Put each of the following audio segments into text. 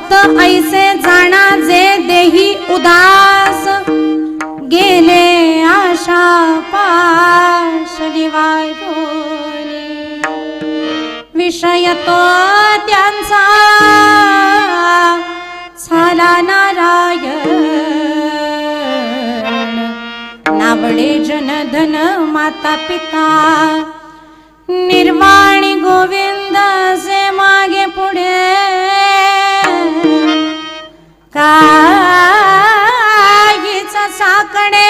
भक्त ऐसे जाणा जे देही उदास गेले आशा पाश निवारोनी विषय तो त्यांचा झाला नारायण नावडे जनधन माता पिता निर्वाणी गोविंद से मागे पुढे काहीचा साकडे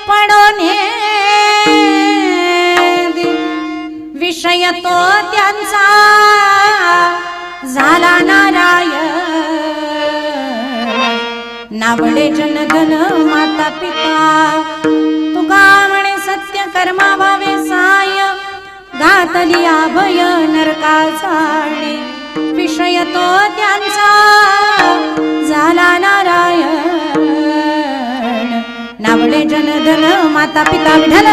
पडोने विषय तो त्यांचा झाला नारायण नावडे जनधन माता पिता तुका म्हणे सत्य कर्मा भावे साय घातली अभय नरकाचाणे विषय तो त्यांचा झाला नारायण नावडे जनधन माता पिता विठ्ठल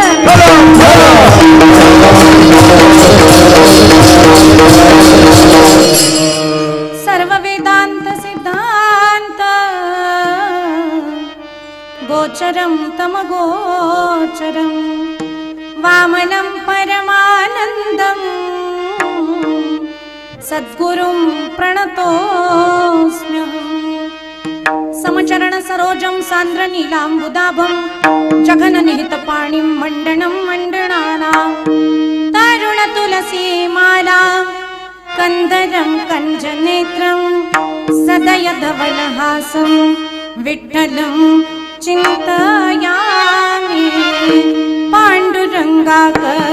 सर्व वेदांत सिद्धांत गोचरं तम गोचरं वामनं परमानन्दं सद्गुरुं प्रणतोऽस्म्यहम् समचरण सरोजं सान्द्र नीलाम्बुदाभं जघननिहितपाणिं मण्डनं मण्डनानां तरुण तुलसीमालां कन्दरं कञ्जनेत्रं सदय धवलहासं विठ्ठलं चिन्तयामि पाण्डुरङ्गाकर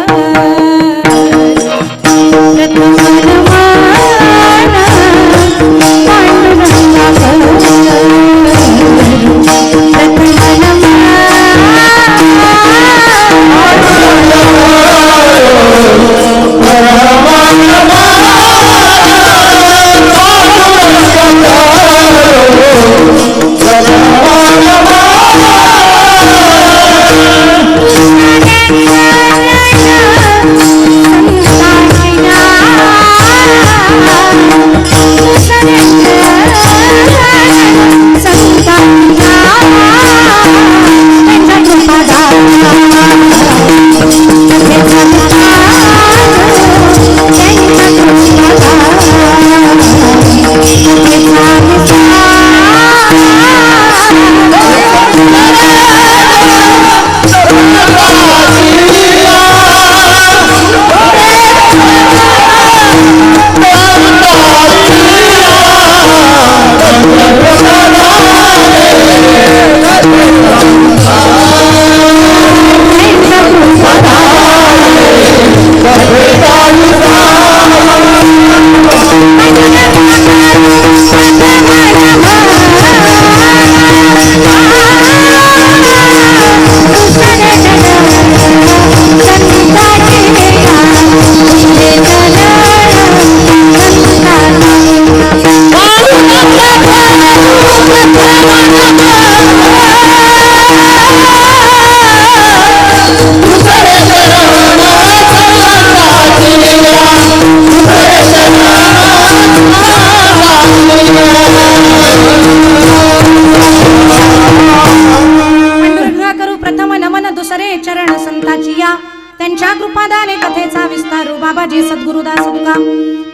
त्यांच्या कृपादाने कथेचा विस्तार बाबाजी सद्गुरुदास तुका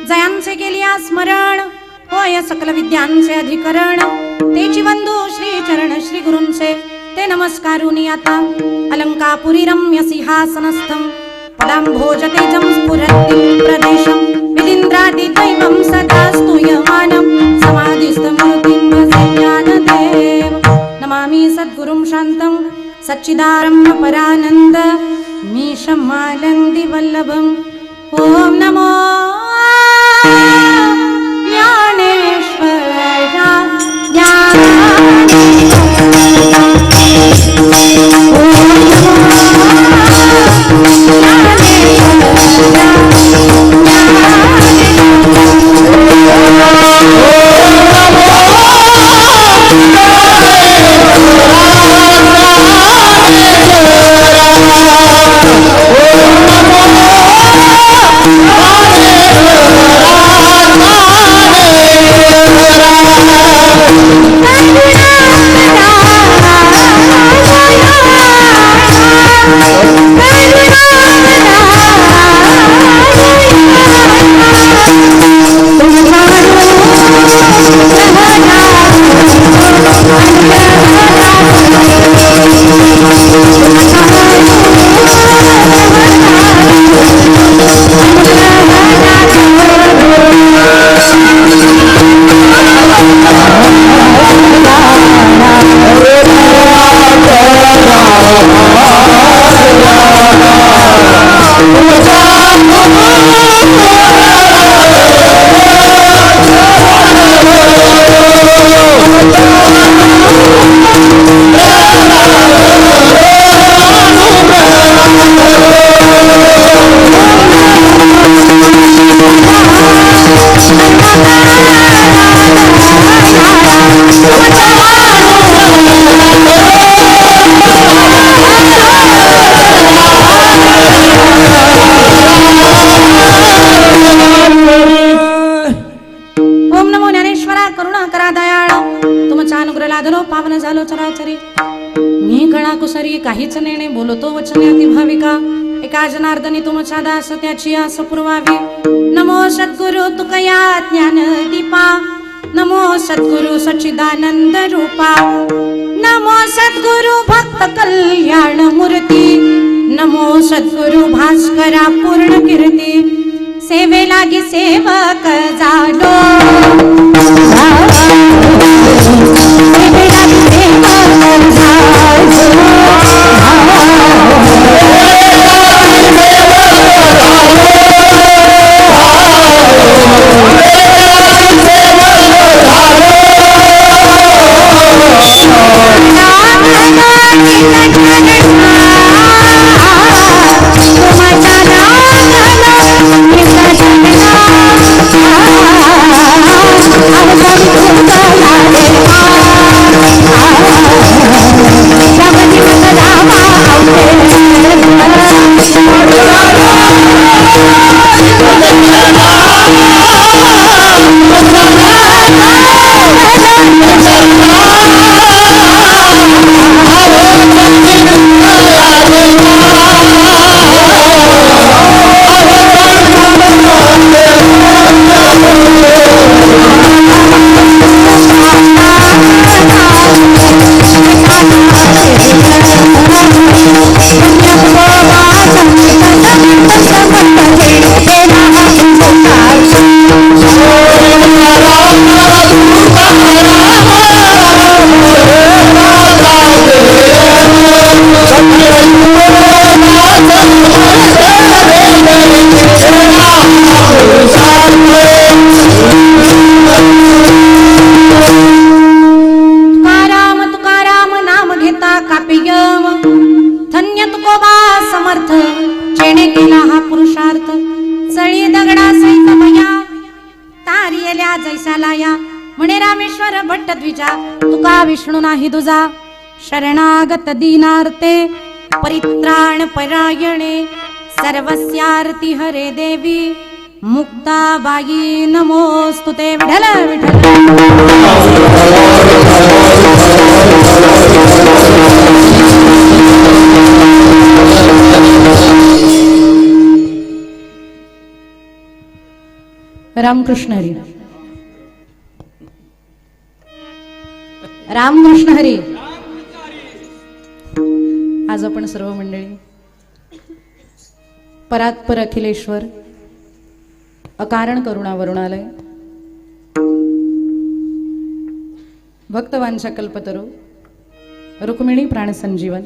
जयांचे केलिया स्मरण होय सकल विद्यांचे अधिकरण तेची बंधू श्री चरण श्री गुरूंचे ते नमस्कारुनी आता अलंकापुरी रम्य सिंहासनस्थं पदांभोज तेजं स्फुरन्ति प्रदेशं विदिन्द्रादि दैवं सदा स्तूयमानं समाधिस्थमूर्तिं भजे ज्ञानदेव नमामि सद्गुरुं शान्तं सच्चिदारम्भ परानन्द मीशमालंदि वल्लभम् ओम नमो ज्ञानेश्वरा Oh परमेश्वरा करुणा करा दयाळ तुमचा अनुग्रह लादलो पावन झालो चराचरी मी गळा कुसरी काहीच नेणे बोलतो वचने अति भाविका एका जनार्दनी तुमचा दास त्याची आस पुरवावी नमो सद्गुरु तुकया ज्ञान दीपा नमो सद्गुरु सच्चिदानंद रूपा नमो सद्गुरु भक्त कल्याण मूर्ती नमो सद्गुरु भास्करा पूर्ण कीर्ती सेवे लागी सेवक झालो सेवे लागी सेवक झालो तुका विष्णू नाही तुझा शरणागत दीनार्ते परित्राण परायणे सर्वस्यार्ती हरे देवी मुक्ताबाई नमोस्तुते विठ्ठल विठ्ठल रामकृष्ण हरी रामकृष्ण हरी. आज आपण सर्व मंडळी परात्पर अखिलेश्वर अकारण करुणा वरुणालय भक्तवांच्या कल्पतरू रुक्मिणी प्राणसंजीवन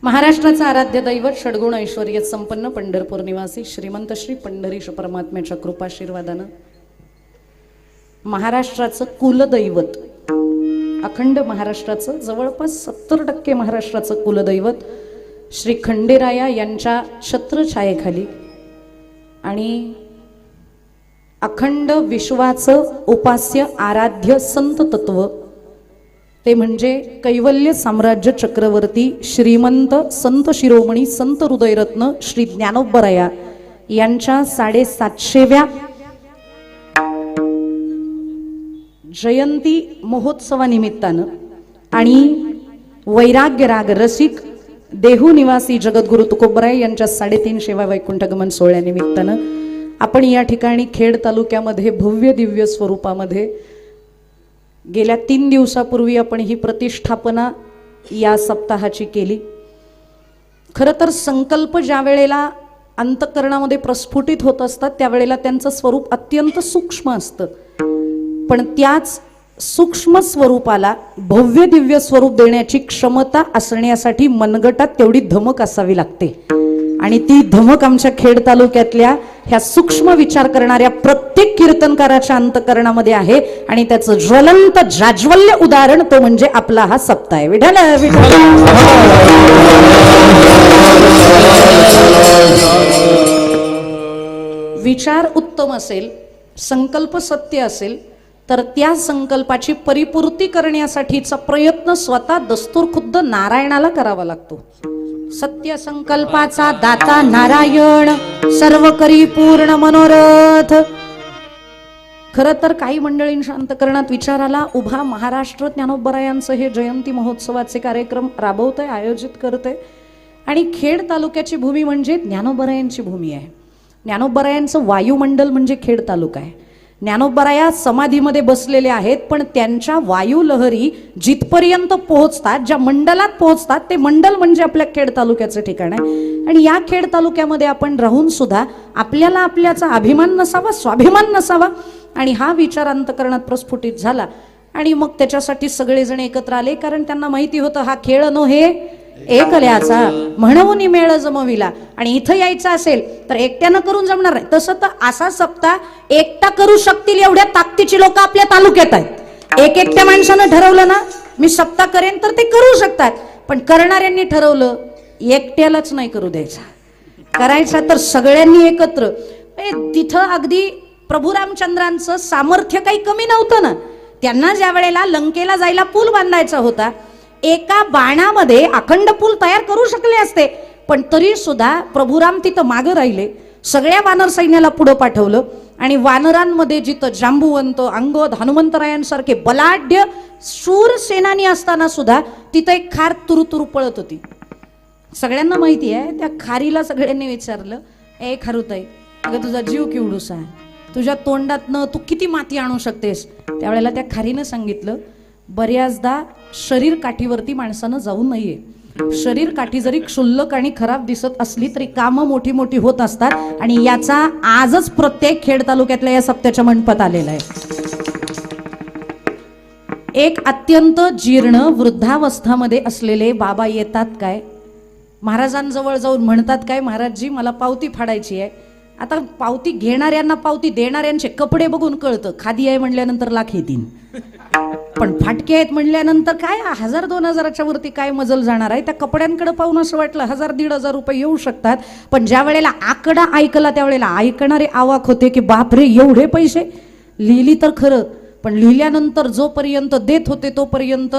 महाराष्ट्राचा आराध्य दैवत षडगुण ऐश्वर्य संपन्न पंढरपूर निवासी श्रीमंत श्री पंढरीश परमात्म्याच्या कृपाशीर्वादानं महाराष्ट्राचं कुलदैवत अखंड महाराष्ट्राचं जवळपास 70% महाराष्ट्राचं कुलदैवत श्री खंडेराया यांच्या छत्रछायेखाली आणि अखंड विश्वाचं उपास्य आराध्य संत तत्व ते म्हणजे कैवल्य साम्राज्य चक्रवर्ती श्रीमंत संत शिरोमणी संत हृदयरत्न श्री ज्ञानोबराया यांच्या 750व्या जयंती महोत्सवानिमित्तानं आणि वैराग्य राग रसिक देहू निवासी जगद्गुरु तुकोबराय यांच्या 350व्या वैकुंठगमन सोहळ्यानिमित्तानं आपण या ठिकाणी खेड तालुक्यामध्ये भव्य दिव्य स्वरूपामध्ये गेल्या 3 दिवसापूर्वी आपण ही प्रतिष्ठापना या सप्ताहाची केली. खरं तर संकल्प ज्या वेळेला अंतःकरणामध्ये प्रस्फुटित होत असतात त्यावेळेला त्यांचं स्वरूप अत्यंत सूक्ष्म असतं, पण त्याच सूक्ष्म स्वरूपाला भव्य दिव्य स्वरूप देण्याची क्षमता असण्यासाठी मनगटात तेवढी धमक असावी लागते. आणि ती धमक आमच्या खेड तालुक्यातल्या ह्या सूक्ष्म विचार करणाऱ्या प्रत्येक कीर्तनकाराच्या अंतःकरणामध्ये आहे. आणि त्याचं ज्वलंत जाज्वल्य उदाहरण तो म्हणजे आपला हा सप्ताह आहे. विठ्ठल विठ्ठल. विचार उत्तम असेल, संकल्प सत्य असेल तर त्या संकल्पाची परिपूर्ती करण्यासाठीचा प्रयत्न स्वतः दस्तूर खुद्द नारायणाला करावा लागतो. सत्य संकल्पाचा दाता नारायण सर्व करी पूर्ण मनोरथ. खरं तर काही मंडळींच्या अंतकरणात विचार आला, उभा महाराष्ट्र ज्ञानोबरायांचं हे जयंती महोत्सवाचे कार्यक्रम राबवतंय, आयोजित करतंय आणि खेड तालुक्याची भूमी म्हणजे ज्ञानोबरायांची भूमी आहे. ज्ञानोबरायांचं वायुमंडल म्हणजे खेड तालुका आहे. ज्ञानोबराया समाधीमध्ये बसलेले आहेत, पण त्यांच्या वायुलहरी जिथपर्यंत पोहोचतात, ज्या मंडलात पोहोचतात, ते मंडल म्हणजे आपल्या खेड तालुक्याचं ठिकाण आहे. आणि या खेड तालुक्यामध्ये आपण राहून सुद्धा आपल्याला आपल्याचा अभिमान नसावा, स्वाभिमान नसावा, आणि हा विचार अंतकरणात प्रस्फुटित झाला. आणि मग त्याच्यासाठी सगळेजण एकत्र आले, कारण त्यांना माहिती होतं हा खेळ नव्हे एकल्याचा, म्हणून मेळ जमविला. आणि इथं यायचं असेल तर एकट्यानं करून जमणार नाही. तसं तर असा सप्ताह एकटा करू शकतील एवढ्या ताकदीची लोक आपल्या तालुक्यात आहेत. एकट्या माणसानं ठरवलं ना मी सप्ताह करेन तर ते करू शकतात, पण करणाऱ्यांनी ठरवलं एकट्यालाच नाही करू द्यायचा, करायचा तर सगळ्यांनी एकत्र. तिथं अगदी प्रभू रामचंद्रांचं सामर्थ्य काही कमी नव्हतं ना. त्यांना ज्या वेळेला लंकेला जायला पूल बांधायचा होता, एका बाणामध्ये अखंड पूल तयार करू शकले असते, पण तरी सुद्धा प्रभुराम तिथं मागं राहिले. सगळ्या वानर सैन्याला पुढं पाठवलं आणि वानरांमध्ये जिथं जांबुवंत, अंगद, हनुमंतरायांसारखे बलाढ्य शूर सेनानी असताना सुद्धा तिथं एक खार तुरुतुरु पळत होती. सगळ्यांना माहिती आहे. त्या खारीला सगळ्यांनी विचारलं, ए खारुताई, अगं तुझा जीव केवढूसा आहे, तुझ्या तोंडातनं तू किती माती आणू शकतेस? त्यावेळेला त्या खारीनं सांगितलं, बऱ्याचदा शरीर काठीवरती माणसानं जाऊ नये. शरीर काठी जरी क्षुल्लक आणि खराब दिसत असली तरी कामं मोठी मोठी होत असतात, आणि याचा आजच प्रत्येक खेड तालुक्यातल्या या सप्त्याच्या मंडपात आलेला आहे. एक अत्यंत जीर्ण वृद्धावस्थामध्ये असलेले बाबा येतात काय, महाराजांजवळ जाऊन म्हणतात काय, महाराजजी मला पावती फाडायची आहे. आता पावती घेणाऱ्यांना पावती देणाऱ्यांचे कपडे बघून कळतं, खादी आहे म्हणल्यानंतर लाख येतील, पण फाटके आहेत म्हणल्यानंतर काय 1000-2000च्या वरती काय मजल जाणार आहे. त्या कपड्यांकडे पाहून असं वाटलं 1000-1500 रुपये येऊ शकतात, पण ज्या वेळेला आकडा ऐकला त्यावेळेला ऐकणारे आवाक होते की बापरे एवढे पैसे. लिहिली तर खरं, पण लिहिल्यानंतर जोपर्यंत देत होते तोपर्यंत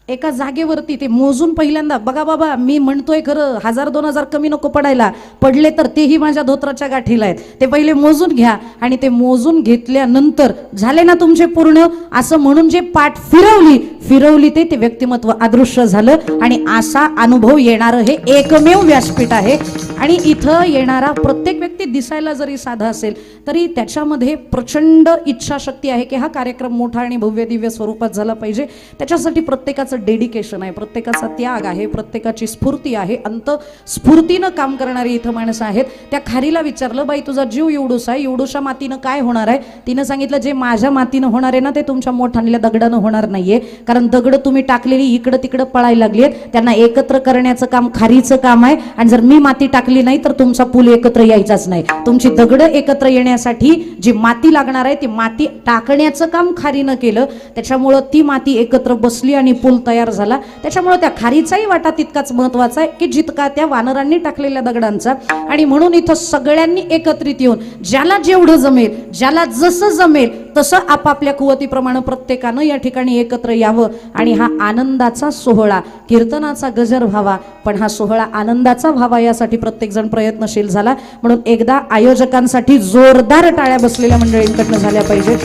एका जागेवरती ते मोजून पहिल्यांदा, बघा बाबा मी म्हणतोय खरं 1000-2000 कमी नको पडायला, पडले तर तेही माझ्या धोत्राच्या गाठीला आहेत, ते पहिले मोजून घ्या. आणि ते मोजून घेतल्यानंतर झाले ना तुमचे पूर्ण असं म्हणून जे पाठ फिरवली ते व्यक्तिमत्व अदृश्य झालं. आणि असा अनुभव येणारं हे एकमेव व्यासपीठ आहे. आणि इथं येणारा प्रत्येक व्यक्ती दिसायला जरी साधा असेल तरी त्याच्यामध्ये प्रचंड इच्छाशक्ती आहे की हा कार्यक्रम मोठा आणि भव्य दिव्य स्वरूपात झाला पाहिजे. त्याच्यासाठी प्रत्येकाचं डेडिकेशन आहे, प्रत्येकाचा त्याग आहे, प्रत्येकाची स्फूर्ती आहे, अंतस्फूर्तीनं काम करणारी इथं माणसं आहेत. त्या खारीला विचारलं, बाई तुझा जीव एवढूसा आहे, एवढूशा मातीनं काय होणार आहे? तिनं सांगितलं, जे माझ्या मातीनं होणार आहे ना ते तुमच्या मोठ्याल्या दगडानं होणार नाहीये, कारण दगड तुम्ही टाकलेली इकडं तिकडं पळायला लागली आहेत, त्यांना एकत्र करण्याचं काम खारीचं काम आहे. आणि जर मी माती टाकली नाही तर तुमचा पूल एकत्र यायचाच नाही. तुमची दगड एकत्र येण्यासाठी जी माती लागणार आहे ती माती टाकण्याचं काम खारीनं केलं, त्याच्यामुळं ती माती एकत्र बसली आणि पूल तयार झाला. त्याच्यामुळे त्या खारीचाही वाटा तितकाच महत्वाचा आहे की जितका त्या वानरांनी टाकलेल्या दगडांचा. आणि म्हणून इथं सगळ्यांनी एकत्रित येऊन ज्याला जेवढं जमेल, ज्याला जसं जमेल तसं आपापल्या कुवतीप्रमाणे प्रत्येकानं या ठिकाणी एकत्र यावं आणि हा आनंदाचा सोहळा, कीर्तनाचा गजर व्हावा, पण हा सोहळा आनंदाचा व्हावा यासाठी प्रत्येक जण प्रयत्नशील झाला. म्हणून एकदा आयोजकांसाठी जोरदार टाळ्या बसलेल्या मंडळींकडनं झाल्या पाहिजेत.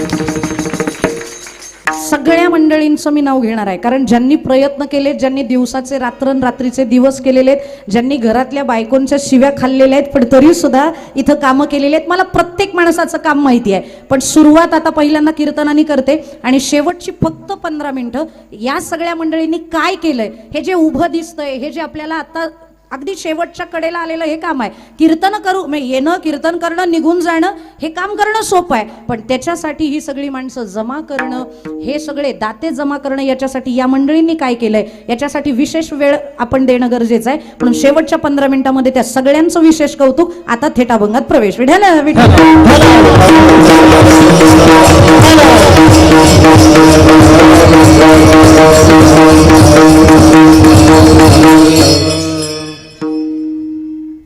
सगळ्या मंडळींचं मी नाव घेणार आहे, कारण ज्यांनी प्रयत्न केले, ज्यांनी दिवसाचे रात्रीचे दिवस केलेले आहेत, ज्यांनी घरातल्या बायकोंच्या शिव्या खाल्लेल्या आहेत पण तरी सुद्धा इथं कामं केलेली आहेत. मला प्रत्येक माणसाचं काम माहिती आहे, पण सुरुवात आता पहिल्यांदा कीर्तनाने करते आणि शेवटची फक्त 15 मिनिटं या सगळ्या मंडळींनी काय केलंय, हे जे उभं दिसतंय, हे जे आपल्याला आता अगदी शेवटच्या कडेला आलेलं हे काम आहे. कीर्तन करू येणं, कीर्तन करणं, निघून जाणं हे काम करणं सोपं आहे, पण त्याच्यासाठी ही सगळी माणसं जमा करणं, हे सगळे दाते जमा करणं, याच्यासाठी या मंडळींनी काय केलंय याच्यासाठी विशेष वेळ आपण देणं गरजेचं आहे. म्हणून शेवटच्या 15 मिनिटांमध्ये त्या सगळ्यांचं विशेष कौतुक. आता थेट अभंगात प्रवेश.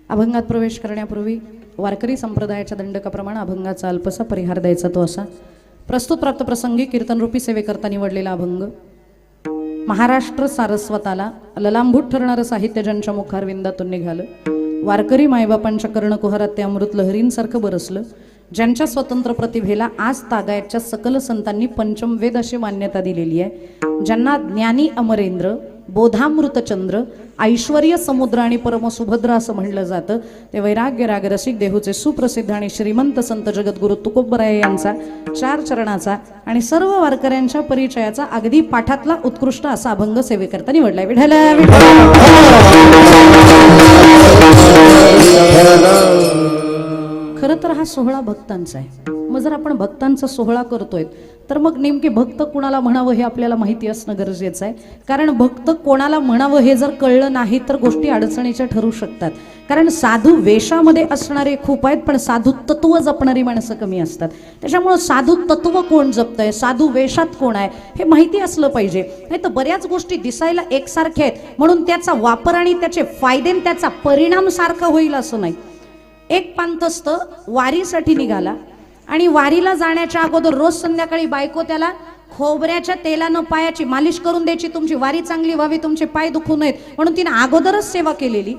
अभंगात प्रवेश करण्यापूर्वी वारकरी संप्रदायाच्या दंडकाप्रमाणे अभंगाचा अल्पसा परिहार द्यायचा तो असा. प्रस्तुत प्राप्त प्रसंगी कीर्तनरूपी सेवेकरता निवडलेला अभंग महाराष्ट्र सारस्वताला ललांभूत ठरणारं साहित्य ज्यांच्या मुखारविंदातून निघालं, वारकरी मायबापांच्या कर्णकुहरात ते अमृत लहरींसारखं बरसलं. ज्यांच्या स्वतंत्र प्रतिभेला आज तागायतच्या सकल संतांनी पंचमवेद अशी मान्यता दिलेली आहे, ज्यांना ज्ञानी अमरेंद्र, बोधामृतचंद्र, ऐश्वर्य समुद्र आणि परमसुभद्र असं म्हणलं जातं, ते वैराग्य राग रसिक देहूचे सुप्रसिद्ध आणि श्रीमंत संत जगद्गुरु तुकोबराय यांचा 4 चरणाचा आणि सर्व वारकऱ्यांच्या परिचयाचा अगदी पाठातला उत्कृष्ट असा अभंग सेवेकरता निवडलाय. विठ्ठल खरं तर हा सोहळा भक्तांचा आहे. मग जर आपण भक्तांचा सोहळा करतोय तर मग नेमके भक्त कोणाला म्हणावं हे आपल्याला माहिती असणं गरजेचं आहे. कारण भक्त कोणाला म्हणावं हे जर कळलं नाही तर गोष्टी अडचणीच्या ठरू शकतात. कारण साधू वेशामध्ये असणारे खूप आहेत, पण साधू तत्व जपणारी माणसं कमी असतात. त्याच्यामुळं साधू तत्व कोण जपतंय, साधू वेशात कोण आहे हे माहिती असलं पाहिजे. नाही तर बऱ्याच गोष्टी दिसायला एकसारख्या आहेत म्हणून त्याचा वापर आणि त्याचे फायदे आणि त्याचा परिणाम सारखा होईल असं नाही. एक पांथस्थ वारीसाठी निघाला आणि वारीला जाण्याच्या अगोदर रोज संध्याकाळी बायको त्याला खोबऱ्याच्या तेलानं पायाची मालिश करून द्यायची, तुमची वारी चांगली व्हावी, तुमचे पाय दुखू नयेत म्हणून तिने अगोदरच सेवा केलेली.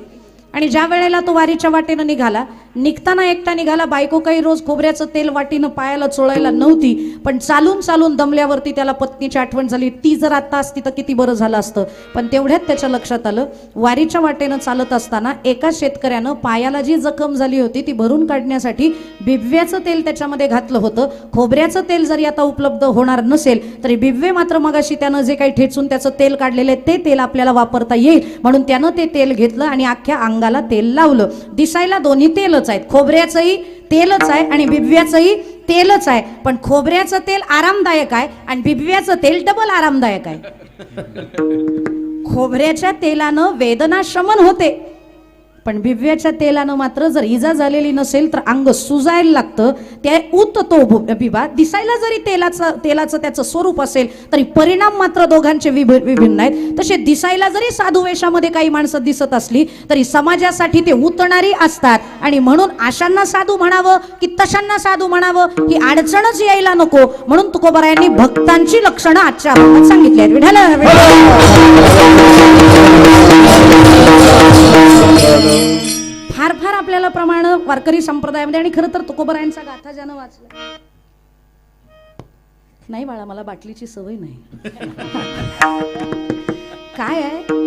आणि ज्या वेळेला तो वारीच्या वाटेनं निघाला, निघताना एकटा निघाला, बायको काही रोज खोबऱ्याचं तेल वाटीनं पायाला चोळायला नव्हती, पण चालून चालून दमल्यावरती त्याला पत्नीची आठवण झाली. ती जर आता असती तर किती बरं झालं असतं. पण तेवढ्यात त्याच्या लक्षात आलं, वारीच्या वाटेनं चालत असताना एका शेतकऱ्यानं पायाला जी जखम झाली होती ती भरून काढण्यासाठी बिब्व्याचं तेल त्याच्यामध्ये घातलं होतं. खोबऱ्याचं तेल जरी आता उपलब्ध होणार नसेल तरी बिब्वे मात्र मगाशी त्यानं जे काही ठेचून त्याचं तेल काढलेलं आहे ते तेल आपल्याला वापरता येईल म्हणून त्यानं ते तेल घेतलं आणि अख्ख्या अंगाला तेल लावलं. दिसायला दोन्ही तेलच आहेत, खोबऱ्याचंही तेलच आहे आणि बिब्व्याचंही तेलच आहे, पण खोबऱ्याचं तेल आरामदायक आहे आणि बिब्व्याचं तेल डबल आरामदायक आहे. खोबऱ्याच्या तेलानं वेदना शमन होते, पण बिब्व्याच्या तेलानं मात्र जर इजा झालेली नसेल तर अंग सुजायला लागतं. त्या तो बिबा दिसायला जरी तेलाचं त्याचं स्वरूप असेल तरी परिणाम मात्र दोघांचे विभिन्न आहेत. तसे दिसायला जरी साधू वेशामध्ये काही माणसं दिसत असली तरी समाजासाठी ते उतणारी असतात. आणि म्हणून अशांना साधू म्हणावं की तशांना साधू म्हणावं ही अडचणच यायला नको म्हणून तुकोबरायांनी भक्तांची लक्षणं आजच्या अभंगात सांगितली आहेत. फार फार आपल्याला प्रमाण वारकरी संप्रदायामध्ये. आणि खरं तर तुकोबरायांचा गाथा ज्यानं वाचला नाही बाळा, मला बाटलीची सवय नाही. काय आहे,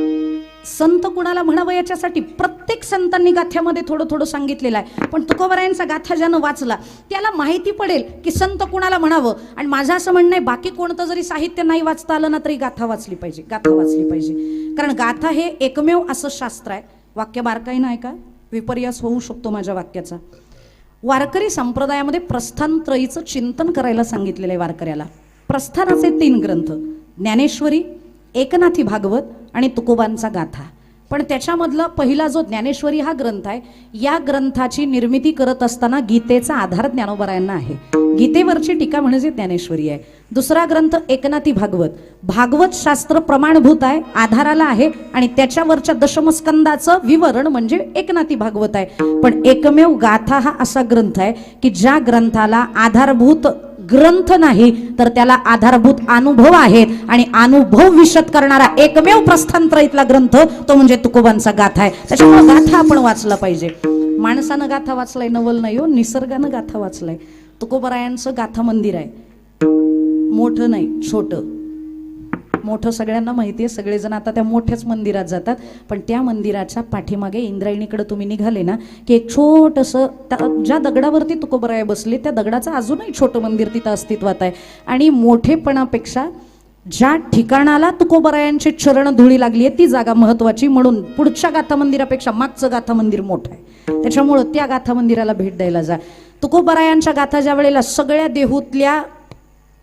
संत कुणाला म्हणावं याच्यासाठी प्रत्येक संतांनी गाथ्यामध्ये थोडं थोडं सांगितलेलं आहे. पण तुकोबरायांचा गाथा ज्यानं वाचला त्याला माहिती पडेल की संत कुणाला म्हणावं. आणि माझं असं म्हणणं आहे, बाकी कोणतं जरी साहित्य नाही वाचता आलं ना तरी गाथा वाचली पाहिजे, गाथा वाचली पाहिजे. कारण गाथा हे एकमेव असं शास्त्र आहे, वाक्य बारकाईनं ऐका, विपर्यास होऊ शकतो माझ्या वाक्याचा. वारकरी संप्रदायामध्ये प्रस्थानत्रयीचं चिंतन करायला सांगितलेलं आहे वारकऱ्याला. प्रस्थानाचे 3 ग्रंथ, ज्ञानेश्वरी, एकनाथी भागवत आणि तुकोबांचा गाथा. पण त्याच्यामधला पहिला जो ज्ञानेश्वरी हा ग्रंथ आहे, या ग्रंथाची निर्मिती करत असताना गीतेचा आधार ज्ञानोबरायांना आहे. गीतेवरची टीका म्हणजे ज्ञानेश्वरी आहे. दुसरा ग्रंथ एकनाथी भागवत, भागवत शास्त्र प्रमाणभूत आहे, आधाराला आहे आणि त्याच्यावरच्या दशमस्कंदाचं विवरण म्हणजे एकनाथी भागवत आहे. पण एकमेव गाथा हा असा ग्रंथ आहे की ज्या ग्रंथाला आधारभूत ग्रंथ नाही तर त्याला आधारभूत अनुभव आहेत आणि अनुभव विशद करणारा एकमेव प्रस्थानत्रयीतला ग्रंथ तो म्हणजे तुकोबांचा गाथा आहे. त्याच्यामुळे गाथा आपण वाचला पाहिजे. माणसानं गाथा वाचलाय, नवल नाही हो, निसर्गानं गाथा वाचलाय. तुकोबरायांचं गाथा मंदिर आहे, मोठं नाही छोटं. मोठं सगळ्यांना माहिती आहे, सगळेजण आता त्या मोठ्याच मंदिरात जातात. पण त्या मंदिराच्या पाठीमागे इंद्रायणीकडे तुम्ही निघाले ना की एक छोटंसं, ज्या दगडावरती तुकोबराय बसले त्या दगडाचं अजूनही छोटं मंदिर तिथं अस्तित्वात आहे. आणि मोठेपणापेक्षा ज्या ठिकाणाला तुकोबरायांची चरण धुळी लागली आहे ती जागा महत्वाची. म्हणून पुढच्या गाथा मंदिरापेक्षा मागचं गाथा मंदिर मोठं आहे, त्याच्यामुळं त्या गाथा मंदिराला भेट द्यायला जा. तुकोबरायांच्या गाथा ज्या वेळेला सगळ्या देहूतल्या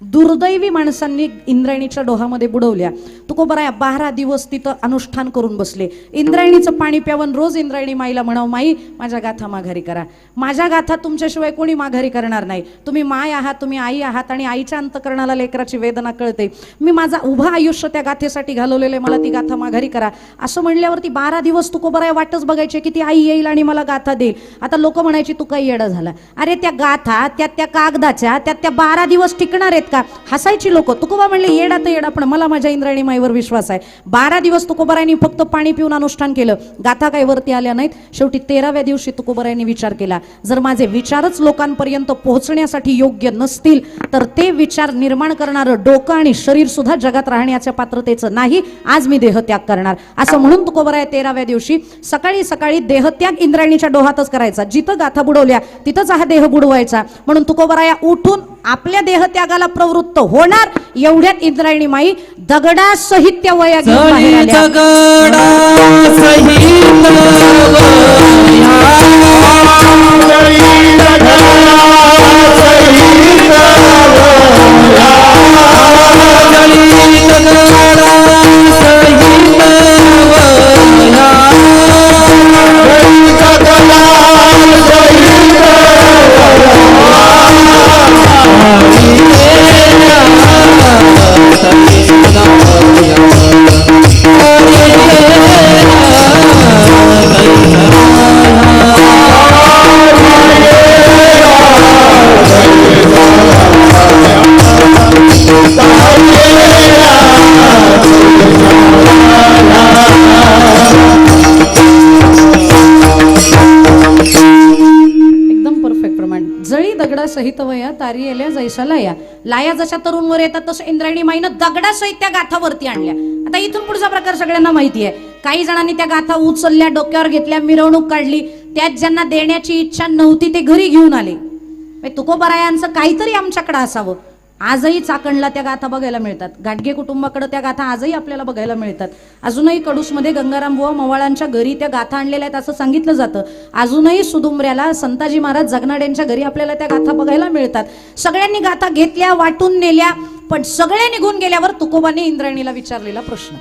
दुर्दैवी माणसांनी इंद्रायणीच्या डोहामध्ये बुडवल्या, तुकोबराया 12 दिवस तिथं अनुष्ठान करून बसले. इंद्रायणीचं पाणी प्यावन रोज इंद्रायणी माईला म्हणाव, माई माझ्या गाथा माघारी करा. माझ्या गाथा तुमच्याशिवाय कोणी माघारी करणार नाही. तुम्ही माय आहात, तुम्ही आई आहात आणि आईच्या अंतकरणाला लेकराची वेदना कळते. मी माझा उभं आयुष्य त्या गाथेसाठी घालवलेलं आहे, मला ती गाथा माघारी करा असं म्हणल्यावरती 12 दिवस तुकोबराया वाटच बघायचे की ती आई येईल आणि मला गाथा देईल. आता लोक म्हणायची तू काही येडा झाला. अरे त्या गाथा त्या कागदाच्या त्या 12 दिवस टिकणार आहेत का? हसायची लोक. तुकोबा म्हणले येडा तर येडा, पण मला माझ्या इंद्रायणी माईवर विश्वास आहे. 12 दिवस तुकोबारायांनी फक्त पाणी पिऊन अनुष्ठान केलं, गाथा काही वरती आल्या नाहीत. शेवटी 13व्या दिवशी तुकोबारायांनी विचार केला, जर माझे विचारच लोकांपर्यंत पोहोचण्यासाठी योग्य नसतील तर ते विचार निर्माण करणारं डोकं आणि शरीर सुद्धा जगात राहण्याच्या पात्रतेचं नाही, आज मी देहत्याग करणार. असं म्हणून तुकोबाराय 13व्या दिवशी सकाळी सकाळी देहत्याग इंद्रायणीच्या डोहातच करायचा. जिथं गाथा बुडवल्या तिथंच हा देह बुडवायचा. म्हणून तुकोबाराया उठून आपल्या देहत्यागाला प्रवृत्त होणार. एवढ्यात इंद्रायणी माई दगडासहित त्या वया घेऊन बाहेर आल्या. सहित वया तारी येल्या जैसा लाया. लाया जशा तरुणवर येतात तसं इंद्रायणी माईनं दगडासहित त्या गाथावरती आणल्या. आता इथून पुढचा प्रकार सगळ्यांना माहिती आहे. काही जणांनी त्या गाथा उचलल्या, डोक्यावर घेतल्या, मिरवणूक काढली. त्यात ज्यांना देण्याची इच्छा नव्हती ते घरी घेऊन आले. तुकोबारायांचं काहीतरी आमच्याकडे असावं. आजही चाकणला त्या गाथा बघायला मिळतात. गाडगे कुटुंबाकडे त्या गाथा आजही आपल्याला बघायला मिळतात. अजूनही कडूसमध्ये गंगाराम बुवा मवाळांच्या घरी त्या गाथा आणलेल्या आहेत असं सांगितलं जातं. अजूनही सुदुंबऱ्याला संताजी महाराज जगनाड्यांच्या घरी आपल्याला त्या गाथा बघायला मिळतात. सगळ्यांनी गाथा घेतल्या, वाटून नेल्या. पण सगळे निघून गेल्यावर तुकोबाने इंद्रायणीला विचारलेला प्रश्न.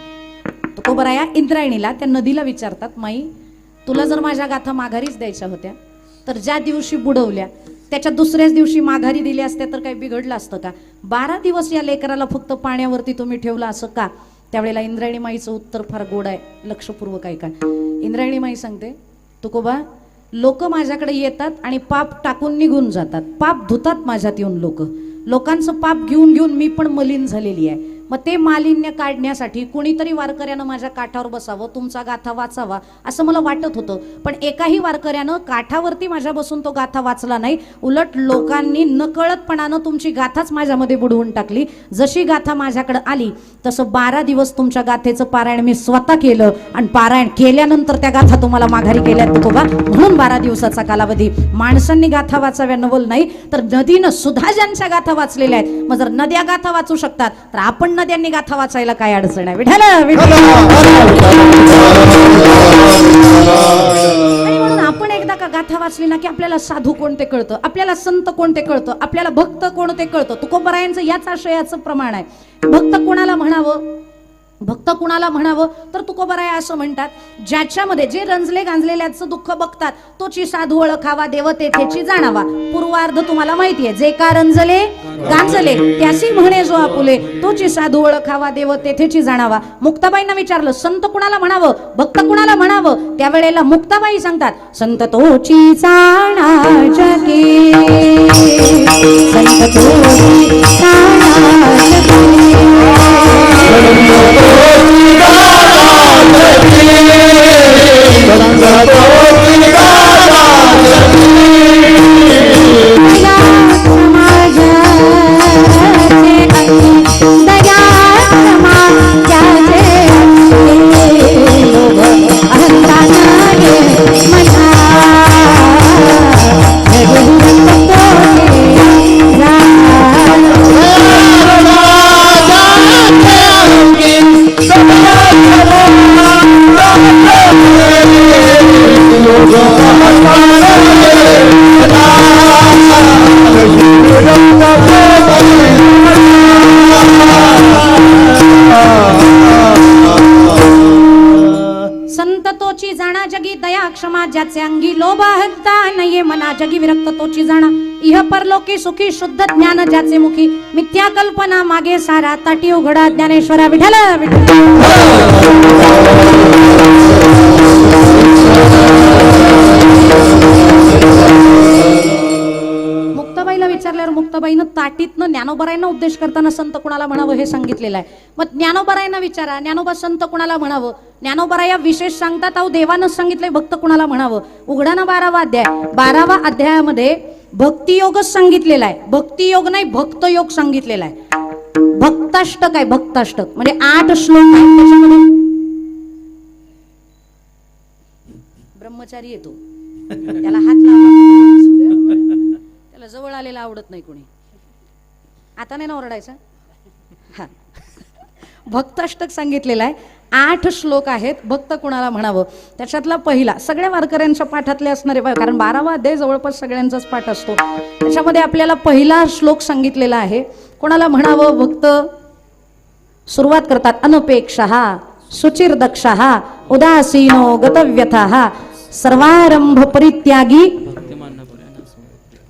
तुकोबाराया इंद्रायणीला त्या नदीला विचारतात, माई तुला जर माझ्या गाथा माघारीच द्यायच्या होत्या तर ज्या दिवशी बुडवल्या त्याच्या दुसऱ्याच दिवशी माघारी दिल्या असत्या तर काही बिघडलं असतं का? 12 दिवस या लेकराला फक्त पाण्यावरती तुम्ही ठेवलं असं का? त्यावेळेला इंद्रायणी माईचं उत्तर फार गोड आहे, लक्षपूर्वक ऐका. इंद्रायणी माई सांगते, तुकोबा लोक माझ्याकडे येतात आणि पाप टाकून निघून जातात. पाप धुतात माझ्यात येऊन लोक. लोकांचं पाप घेऊन घेऊन मी पण मलिन झालेली आहे. मग ते मालिन्य काढण्यासाठी कोणीतरी वारकऱ्यानं माझ्या काठावर बसावं, तुमचा गाथा वाचावा असं मला वाटत होतं. पण एकाही वारकऱ्यानं काठावरती माझ्या बसून तो गाथा वाचला नाही. उलट लोकांनी नकळतपणानं तुमची गाथाच माझ्यामध्ये बुडवून टाकली. जशी गाथा माझ्याकडे आली तसं 12 दिवस तुमच्या गाथेचं पारायण मी स्वतः केलं आणि पारायण केल्यानंतर त्या गाथा तुम्हाला माघारी केल्यात तुकोबा. म्हणून 12 दिवसाचा कालावधी. माणसांनी गाथा वाचाव्या नवल नाही तर नदीनं सुद्धा ज्यांच्या गाथा वाचलेल्या आहेत. मग जर नद्या गाथा वाचू शकतात तर आपण नद्यांनी गाथा वाचायला काय अडचण आहे? विठ्ठल म्हणून आपण एकदा का गाथा वाचली ना की आपल्याला साधू कोणते कळतं, आपल्याला संत कोणते कळतं, आपल्याला भक्त कोणते कळतं. तुकोबारायांचं याच आशयाचं प्रमाण आहे. भक्त कोणाला म्हणावं, भक्त कुणाला म्हणावं तर तुकोबाराय असं म्हणतात, ज्याच्यामध्ये जे रंजले गांजलेल्याचं दुःख बघतात तोची साधू ओळखावा, देव तेथेची जाणावा. पूर्वार्ध तुम्हाला माहिती आहे, जे का रंजले गांजले त्यासी म्हणे जो आपुले, तोची साधू ओळखावा, देव तेथेची जाणावा. मुक्ताबाईंना विचारलं संत कुणाला म्हणावं, भक्त कुणाला म्हणावं, त्यावेळेला मुक्ताबाई सांगतात, संत तोची जाणा जगे, संत तोची जाणा जगे. संततोची जाणा जगी दया क्षमा, ज्याचे अंगी लोभ हत्ता नये मना, जगी विरक्त तोची जाणा, इह परलोकी सुखी शुद्ध ज्ञान, ज्याचे मुखी मिथ्या कल्पना, मागे सारा ताटी उघडा ज्ञानेश्वरा. विठ्ठल मुक्ताबाईला विचारल्यावर मुक्ताबाईनं ताटीतनं ज्ञानोबरायांना उपदेश करताना संत कुणाला म्हणावं हे सांगितलेलं आहे. मग ज्ञानोबरायांना विचारा, ज्ञानोबा संत कुणाला म्हणावं? ज्ञानोबरा या विशेष सांगतात, अहो देवानं सांगितलंय भक्त कुणाला म्हणावं. उघडा ना 12वा अध्याय. 12वा अध्यायामध्ये भक्तियोगच सांगितलेला आहे. भक्तियोग नाही, भक्तयोग सांगितलेला आहे. भक्ताष्टक आहे, भक्ताष्टक म्हणजे 8 श्लोक आहेत. त्याच्यामध्ये ब्रह्मचारी येतो, त्याला हात लावला, त्याला जवळ आलेला आवडत नाही कोणी. आता नाही ना ओरडायचा. हा, भक्ताष्टक सांगितलेला आहे. 8 श्लोक आहेत. भक्त कुणाला म्हणावं त्याच्यातला पहिला सगळ्या वारकऱ्यांच्या पाठातले असणारे, कारण 12वा अध्याय जवळपास सगळ्यांचाच पाठ असतो. त्याच्यामध्ये आपल्याला पहिला श्लोक सांगितलेला आहे. कोणाला म्हणावं भक्त? सुरुवात करतात, अनपेक्षः शुचिर्दक्षः उदासीनो गतव्यथः सर्वारंभ परित्यागी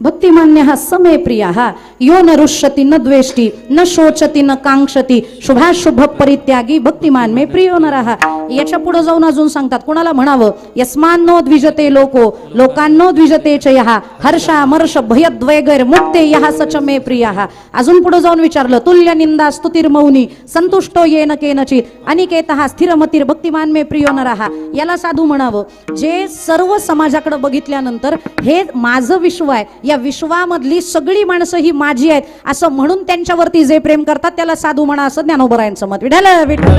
भक्तिमान्यः समे प्रियः यो न रुष्यति न द्वेष्टि न शोचति न कांक्षति शुभाशुभ परित्यागी भक्तिमान मे प्रियो नरः. याच्या पुढे जाऊन अजून सांगतात कोणाला म्हणावं? यस्मान्नो द्विजते लोको लोकांनो द्विजते च यः हर्षामर्ष भयद्वैगैर मुक्ते यः सच मे प्रियः. अजून पुढे जाऊन विचारलं, तुल्य निंदा स्तुतिर्मौनी संतुष्टो येन केनचित अनिकेतः स्थिरमतीर भक्तिमान मे प्रियो नरः. याला साधू म्हणावं जे सर्व समाजाकडे बघितल्यानंतर हे माझं विश्व आहे, या विश्वामधली सगळी माणसं ही माझी आहेत असं म्हणून त्यांच्यावरती जे प्रेम करतात त्याला साधू म्हणा, असं ज्ञानोबरायांचं मत. विठ्ठल विठ्ठल.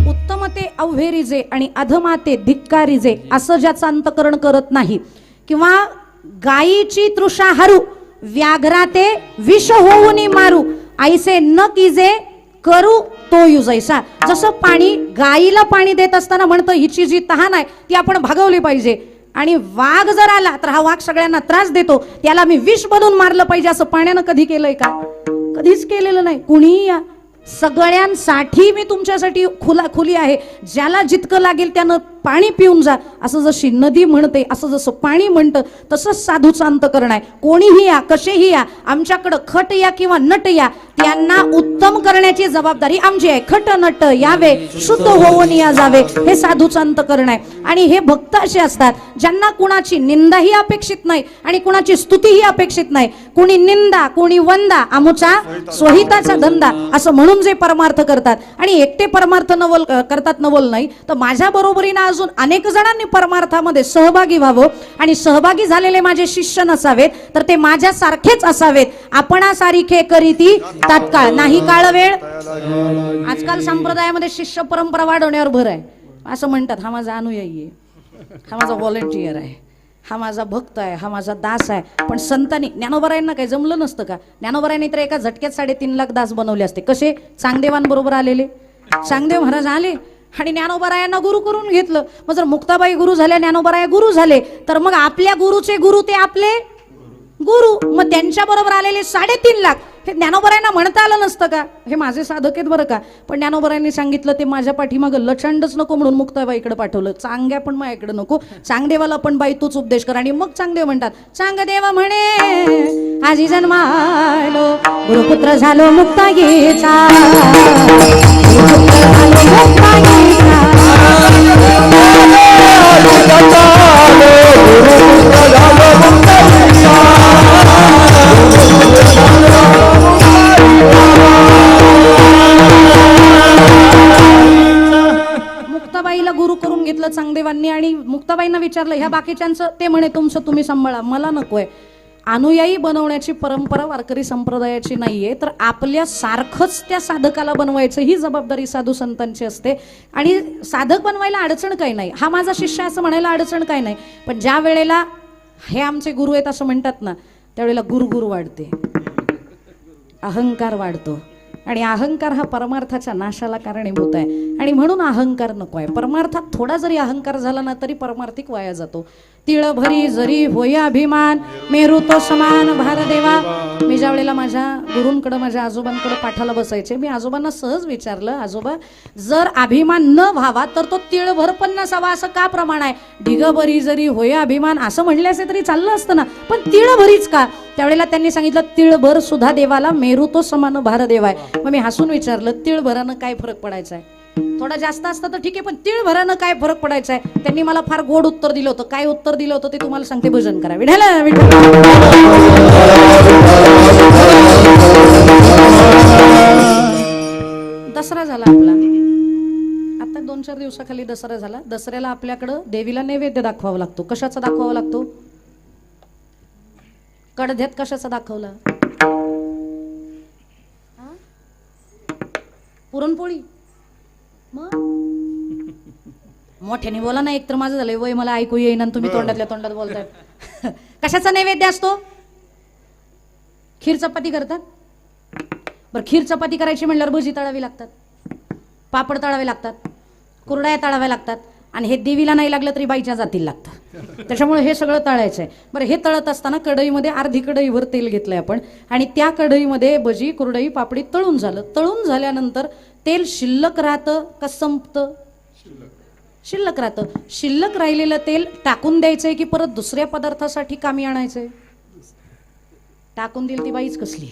उत्तमते अवहेरीजे आणि अधमाते धिक्कारीजे असं ज्याचं अंतकरण करत नाही, किंवा गायीची तृषा हरू व्याघ्राते विष होऊनी मारू ऐसे न कीजे करू तो युजैसा. जसं पाणी गायीला पाणी देत असताना म्हणतं हिची जी तहान आहे ती आपण भागवली पाहिजे, आणि वाघ जर आला तर हा वाघ सगळ्यांना त्रास देतो, त्याला मी विष बनवून मारलं पाहिजे, असं पाण्यानं कधी केलंय का? कधीच केलेलं नाही. कुणी या सगळ्यांसाठी मी तुमच्यासाठी खुली आहे, ज्याला जितकं लागेल त्यानं पाणी पिऊन जा, असं जशी नदी म्हणते, असं जसं पाणी म्हणतं तसंच साधूचं अंतकरण आहे. कोणीही या, कसेही या, आमच्याकडं खट या किंवा नट या, त्यांना उत्तम करण्याची जबाबदारी आमची आहे. खट नट यावे शुद्ध होऊन या जावे, हे साधूचं अंतकरण आहे. आणि हे भक्त असे असतात ज्यांना कुणाची निंदाही अपेक्षित नाही आणि कुणाची स्तुतीही अपेक्षित नाही. कुणी निंदा कुणी वंदा आमुचा स्वहिताचा धंदा असं म्हणून जे परमार्थ करतात, आणि एकटे परमार्थ नवल करतात नवल नाही तर माझ्या बरोबरीनं अजून अनेक जणांनी परमार्थामध्ये सहभागी व्हावं, आणि सहभागी झालेले माझे शिष्य नसावेत तर ते माझ्या सारखेच असावेत. आपणासारिखे करीती तात्काळ नाही काळ वेळ. आजकाल संप्रदायामध्ये शिष्य परंपरा वाढवण्यावर भर आहे. असं म्हणतात, हा माझा अनुयायी आहे, हा माझा व्हॉलेंटियर आहे, हा माझा भक्त आहे, हा माझा दास आहे. पण संतांनी ज्ञानोबरायांना काही जमलं नसतं का? ज्ञानोबरायांनी तर एका झटक्यात 3.5 लाख दास बनवले असते. कसे? चांगदेवांबरोबर आलेले. चांगदेव महाराज आले आणि ज्ञानोबरायांना गुरु करून घेतलं. मग जर मुक्ताबाई गुरु झाल्या, ज्ञानोबराय गुरु झाले, तर मग आपल्या गुरुचे गुरु ते आपले गुरु. मग त्यांच्या बरोबर आलेले 3.5 लाख हे ज्ञानोबरायांना म्हणता आलं नसतं का? हे माझे साधक आहेत बरं का, पण ज्ञानोबरायांनी सांगितलं ते माझ्या पाठीमागं लचंडच नको म्हणून मुक्ताबाईकडे पाठवलं. चांग्या पण माझ्याकडे नको, चांगदेवाला पण बाई तूच उपदेश कर. आणि मग चांगदेव म्हणतात, चांगदेव म्हणे आजी जन्मालो गुरुपुत्र झालो मुक्ताईचा, गुरुपुत्र झालो मुक्ताईचा. मुक्ताबाईला गुरु करून घेतलं चांगदेवांनी, आणि मुक्ताबाईंना विचारलं ह्या बाकीच्यांचं, ते म्हणे तुमचं तुम्ही सांभाळा, मला नकोय. अनुयायी बनवण्याची परंपरा वारकरी संप्रदायाची नाहीये, तर आपल्या सारखंच त्या साधकाला बनवायचं ही जबाबदारी साधू संतांची असते. आणि साधक बनवायला अडचण काही नाही, हा माझा शिष्य असं म्हणायला अडचण काही नाही. पण ज्या वेळेला हे आमचे गुरु आहेत असं म्हणतात ना, त्यावेळेला गुरु वाढते, अहंकार वाढतो, आणि अहंकार हा परमार्थाच्या नाशाला कारणीभूत आहे. आणि म्हणून अहंकार नको आहे. परमार्थात थोडा जरी अहंकार झाला ना तरी परमार्थिक वाया जातो. तिळभरी जरी होय अभिमान मेरू तो समान भारदेवा. मी ज्या वेळेला माझ्या गुरूंकडे माझ्या आजोबांकडे पाठाला बसायचे, मी आजोबांना सहज विचारलं, आजोबा जर अभिमान न व्हावा तर तो तिळभर पण नसावा असं का प्रमाण आहे? ढिगभरी जरी होय अभिमान असं म्हणले असे तरी चाललं असतं ना, पण तिळभरीच का? त्यावेळेला त्यांनी सांगितलं तिळभर सुद्धा देवाला मेरू तो समान भारदेवा आहे. मग मी हसून विचारलं तिळभरानं काय फरक पडायचा आहे? थोडा जास्त असतं तर ठीक आहे, पण तीळ भरानं काय फरक पडायचा आहे. त्यांनी मला फार गोड उत्तर दिलं होतं. काय उत्तर दिलं होतं ते तुम्हाला सांगते. भजन करा विठाला दसरा झाला आपला, आता 2-4 दिवसाखाली दसरा झाला. दसऱ्याला आपल्याकडं देवीला नैवेद्य दाखवावा लागतो. कशाचा दाखवावा लागतो? कडध्यात कशाचा दाखवला? पुरणपोळी. मग मोठ्याने बोला ना, एक तर माझं झालंय वय, मला ऐकू येईन आणि तुम्ही तोंडातल्या तोंडात बोलताय. कशाचा नैवेद्य असतो? खीर चपाती करतात. बरं, खीर चपाती करायची म्हणल्यावर भजी तळावी लागतात, पापड तळावे लागतात, कुरड्या तळाव्या लागतात, आणि हे देवीला नाही लागलं तरी बाईच्या जातील लागतं. त्याच्यामुळे हे सगळं तळायचं आहे. बरं, हे तळत असताना कढईमध्ये अर्धी कढईभर तेल घेतलंय आपण, आणि त्या कढईमध्ये भजी, कुरडई, पापडी तळून झालं. तळून झाल्यानंतर तेल शिल्लक राहतं का संपतं? शिल्लक राहतं. शिल्लक राहिलेलं तेल टाकून द्यायचंय की परत दुसऱ्या पदार्थासाठी कामी आणायचंय? टाकून दिली ती बाईच कसली.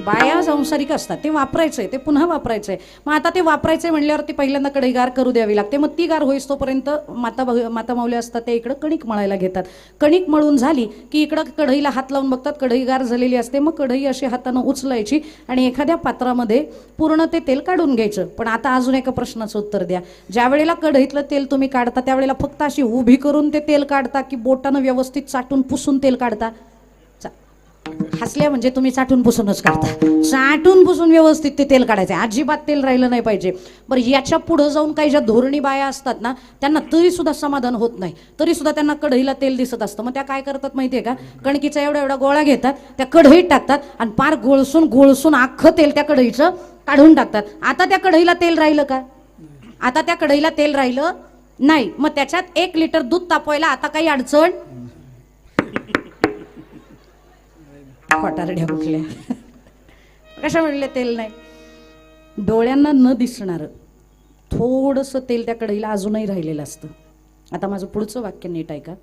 बाया संसारिक असतात, ते वापरायचंय, ते पुन्हा वापरायचंय. मग आता ते वापरायचंय म्हणल्यावरती पहिल्यांदा कढई गार करू द्यावी लागते. मग ती गार होईस तोपर्यंत माता माऊली असतात, ते इकडं कणिक मळायला घेतात. कणिक मळून झाली की इकडं कढईला हात लावून बघतात, कढई गार झालेली असते. मग कढई अशी हातानं उचलायची आणि एखाद्या पात्रामध्ये पूर्ण ते तेल काढून घ्यायचं. पण आता अजून एका प्रश्नाचं उत्तर द्या. ज्या वेळेला कढईतलं तेल तुम्ही काढता त्यावेळेला फक्त अशी उभी करून ते तेल काढता की बोटानं व्यवस्थित चाटून पुसून तेल काढता? हसल्या म्हणजे तुम्ही चाटून पुसूनच काढता. चाटून पुसून व्यवस्थित ते तेल काढायचं, अजिबात तेल राहिलं नाही पाहिजे. बरं, याच्या पुढं जाऊन काही ज्या धोरणी बाया असतात ना, त्यांना तरी सुद्धा समाधान होत नाही. तरी सुद्धा त्यांना कढईला तेल दिसत असतं. मग त्या काय करतात माहितीये का? कणकीचा एवढा एवढा गोळा घेतात, त्या कढईत टाकतात आणि पार गोळसून अख्खं तेल त्या कढईचं काढून टाकतात. आता त्या कढईला तेल राहिलं का? आता त्या कढईला तेल राहिलं नाही. मग त्याच्यात 1 लिटर दूध तापवायला आता काही अडचण? खोटारड्या कुठल्या. कशा म्हणले तेल नाही? डोळ्यांना न दिसणार थोडंसं तेल त्या कढईला अजूनही राहिलेलं असतं. आता माझं पुढचं वाक्य नीट ऐका.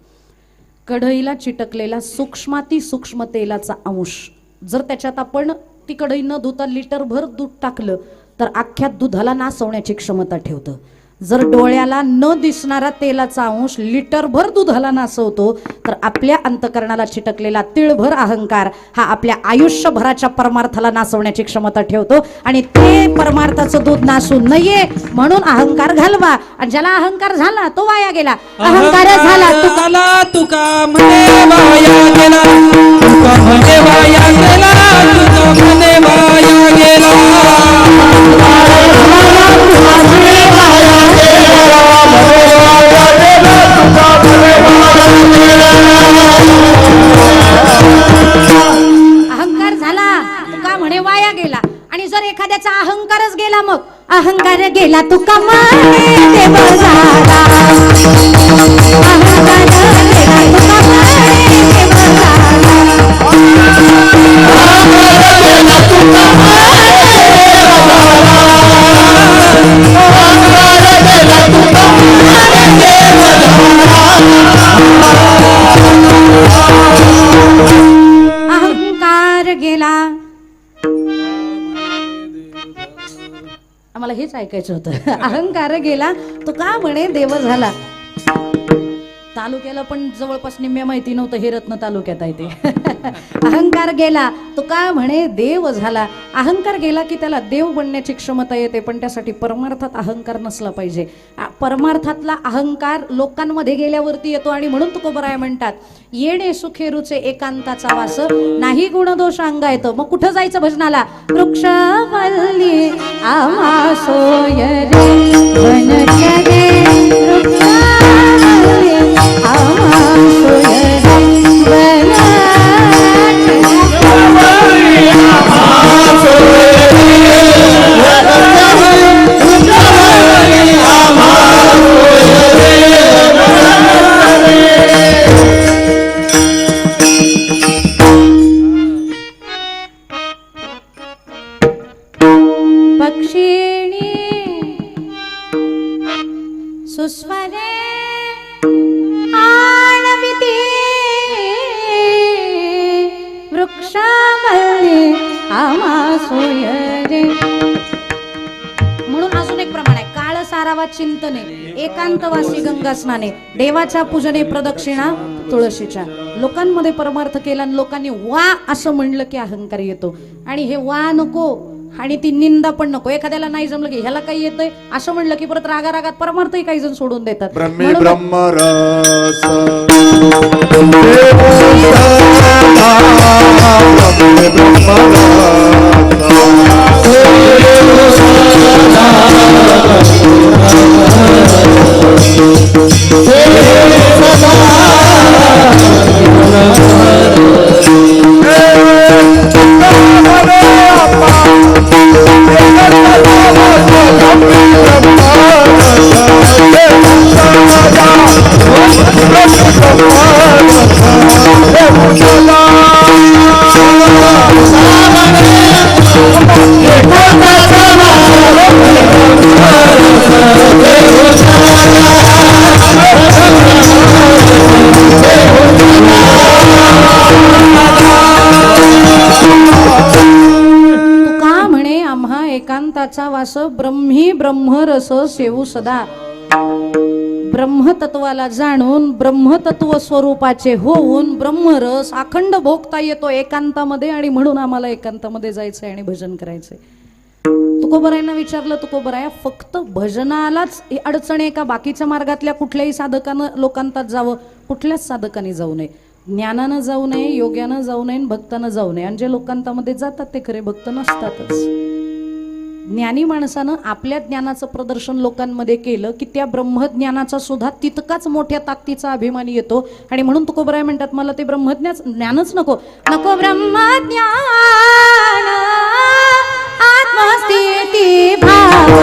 कढईला चिटकलेला सूक्ष्माती सूक्ष्म तेलाचा अंश जर त्याच्यात आपण ती कढई न धुता लिटरभर दूध टाकलं तर अख्ख्या दुधाला नासवण्याची क्षमता ठेवतं. जर डोळ्याला न दिसणारा तेलाचा अंश लिटरभर दुधाला नासवतो तर आपल्या अंतकरणाला चिटकलेला तिळभर अहंकार हा आपल्या आयुष्यभराच्या परमार्थाला नासवण्याची क्षमता ठेवतो. आणि ते परमार्थाचं दूध नासू नये म्हणून अहंकार घालवा. आणि ज्याला अहंकार झाला तो वाया गेला. अहंकार झाला तुका म्हणे वाया गेला, तुका म्हणे वाया गेला, तुका म्हणे वाया गेला. अहंकार झाला तुका म्हणे वाया गेला. आणि जर एखाद्याचा अहंकारच गेला, मग अहंकार गेला तुका म्हणे देव झाला. अहंकार गेला तुका म्हणे देव अहंकार गेला. आम्हाला हेच ऐकायचं होतं. अहंकार गेला तुका म्हणे देव झाला. तालुक्याला पण जवळपास निम्म्या माहिती नव्हतं हे रत्न तालुक्यात आहे ते. अहंकार गेला तुका म्हणे देव झाला. अहंकार गेला की त्याला देव बनण्याची क्षमता येते, पण त्यासाठी परमार्थात अहंकार नसला पाहिजे. परमार्थातला अहंकार लोकांमध्ये गेल्यावरती येतो. आणि म्हणून तुकोबराय म्हणतात, येणे सुखेरुचे एकांताचा वास, नाही गुणदोष अंगा येतो. मग कुठं जायचं भजनाला? वृक्षवल्ली आम्हा सोय रे वनच्या रे, वृक्षवल्ली आम्हा सोय रे वनच्या पक्षिणी सुस्वरे आणविते वृक्षावल्ली आम्हा सोय रे. म्हणून अजून एक प्रमाण आहे. करावा चिंतने, एकांतवासी गंगा स्नाने, देवाच्या पूजने प्रदक्षिणा तुळशीच्या. लोकांमध्ये परमार्थ केला आणि लोकांनी वा असं म्हणलं की अहंकार येतो. आणि हे वा नको आणि ती निंदा पण नको. एखाद्याला नाही जमलं की ह्याला काही येतंय असं म्हणलं की परत रागारागात परमार्थही काही जण सोडून देतात. ब्रह्मी ब्रह्मरस एकांताचा वास ब्रह्मी ब्रह्मरस सेवू सदा. ब्रह्मतत्वाला जाणून ब्रह्मतत्व स्वरूपाचे होऊन ब्रह्मरस अखंड भोगता येतो एकांतामध्ये. आणि म्हणून आम्हाला एकांतामध्ये जायचंय आणि भजन करायचंय. तुकोबरायांना विचारलं, तुकोबराया फक्त भजनालाच अडचण आहे का? बाकीच्या मार्गातल्या कुठल्याही साधकानं लोकांतात जावं? कुठल्याच साधकाने जाऊ नये. ज्ञानानं जाऊ नये, योग्यानं जाऊ नये, भक्तानं जाऊ नये. आणि जे लोकांतामध्ये जातात ते खरे भक्त नसतातच. ज्ञानी माणसानं आपल्या ज्ञानाचं प्रदर्शन लोकांमध्ये केलं की त्या ब्रह्मज्ञानाचा सुद्धा तितकाच मोठ्या ताकदीचा अभिमान येतो. आणि म्हणून तुकोबराय म्हणतात, मला ते ब्रह्मज्ञानच नको. नको ब्रह्मज्ञान आत्मस्थिती भाव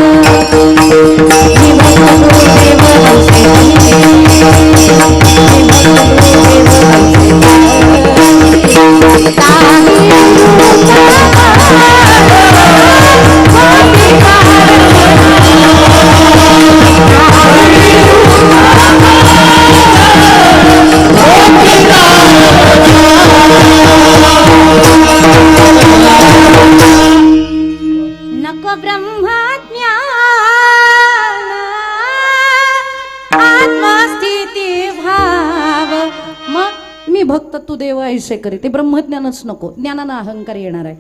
भक्त तू देव ऐसे करी. ते ब्रह्मज्ञानच नको. ज्ञानानं अहंकार येणार आहे.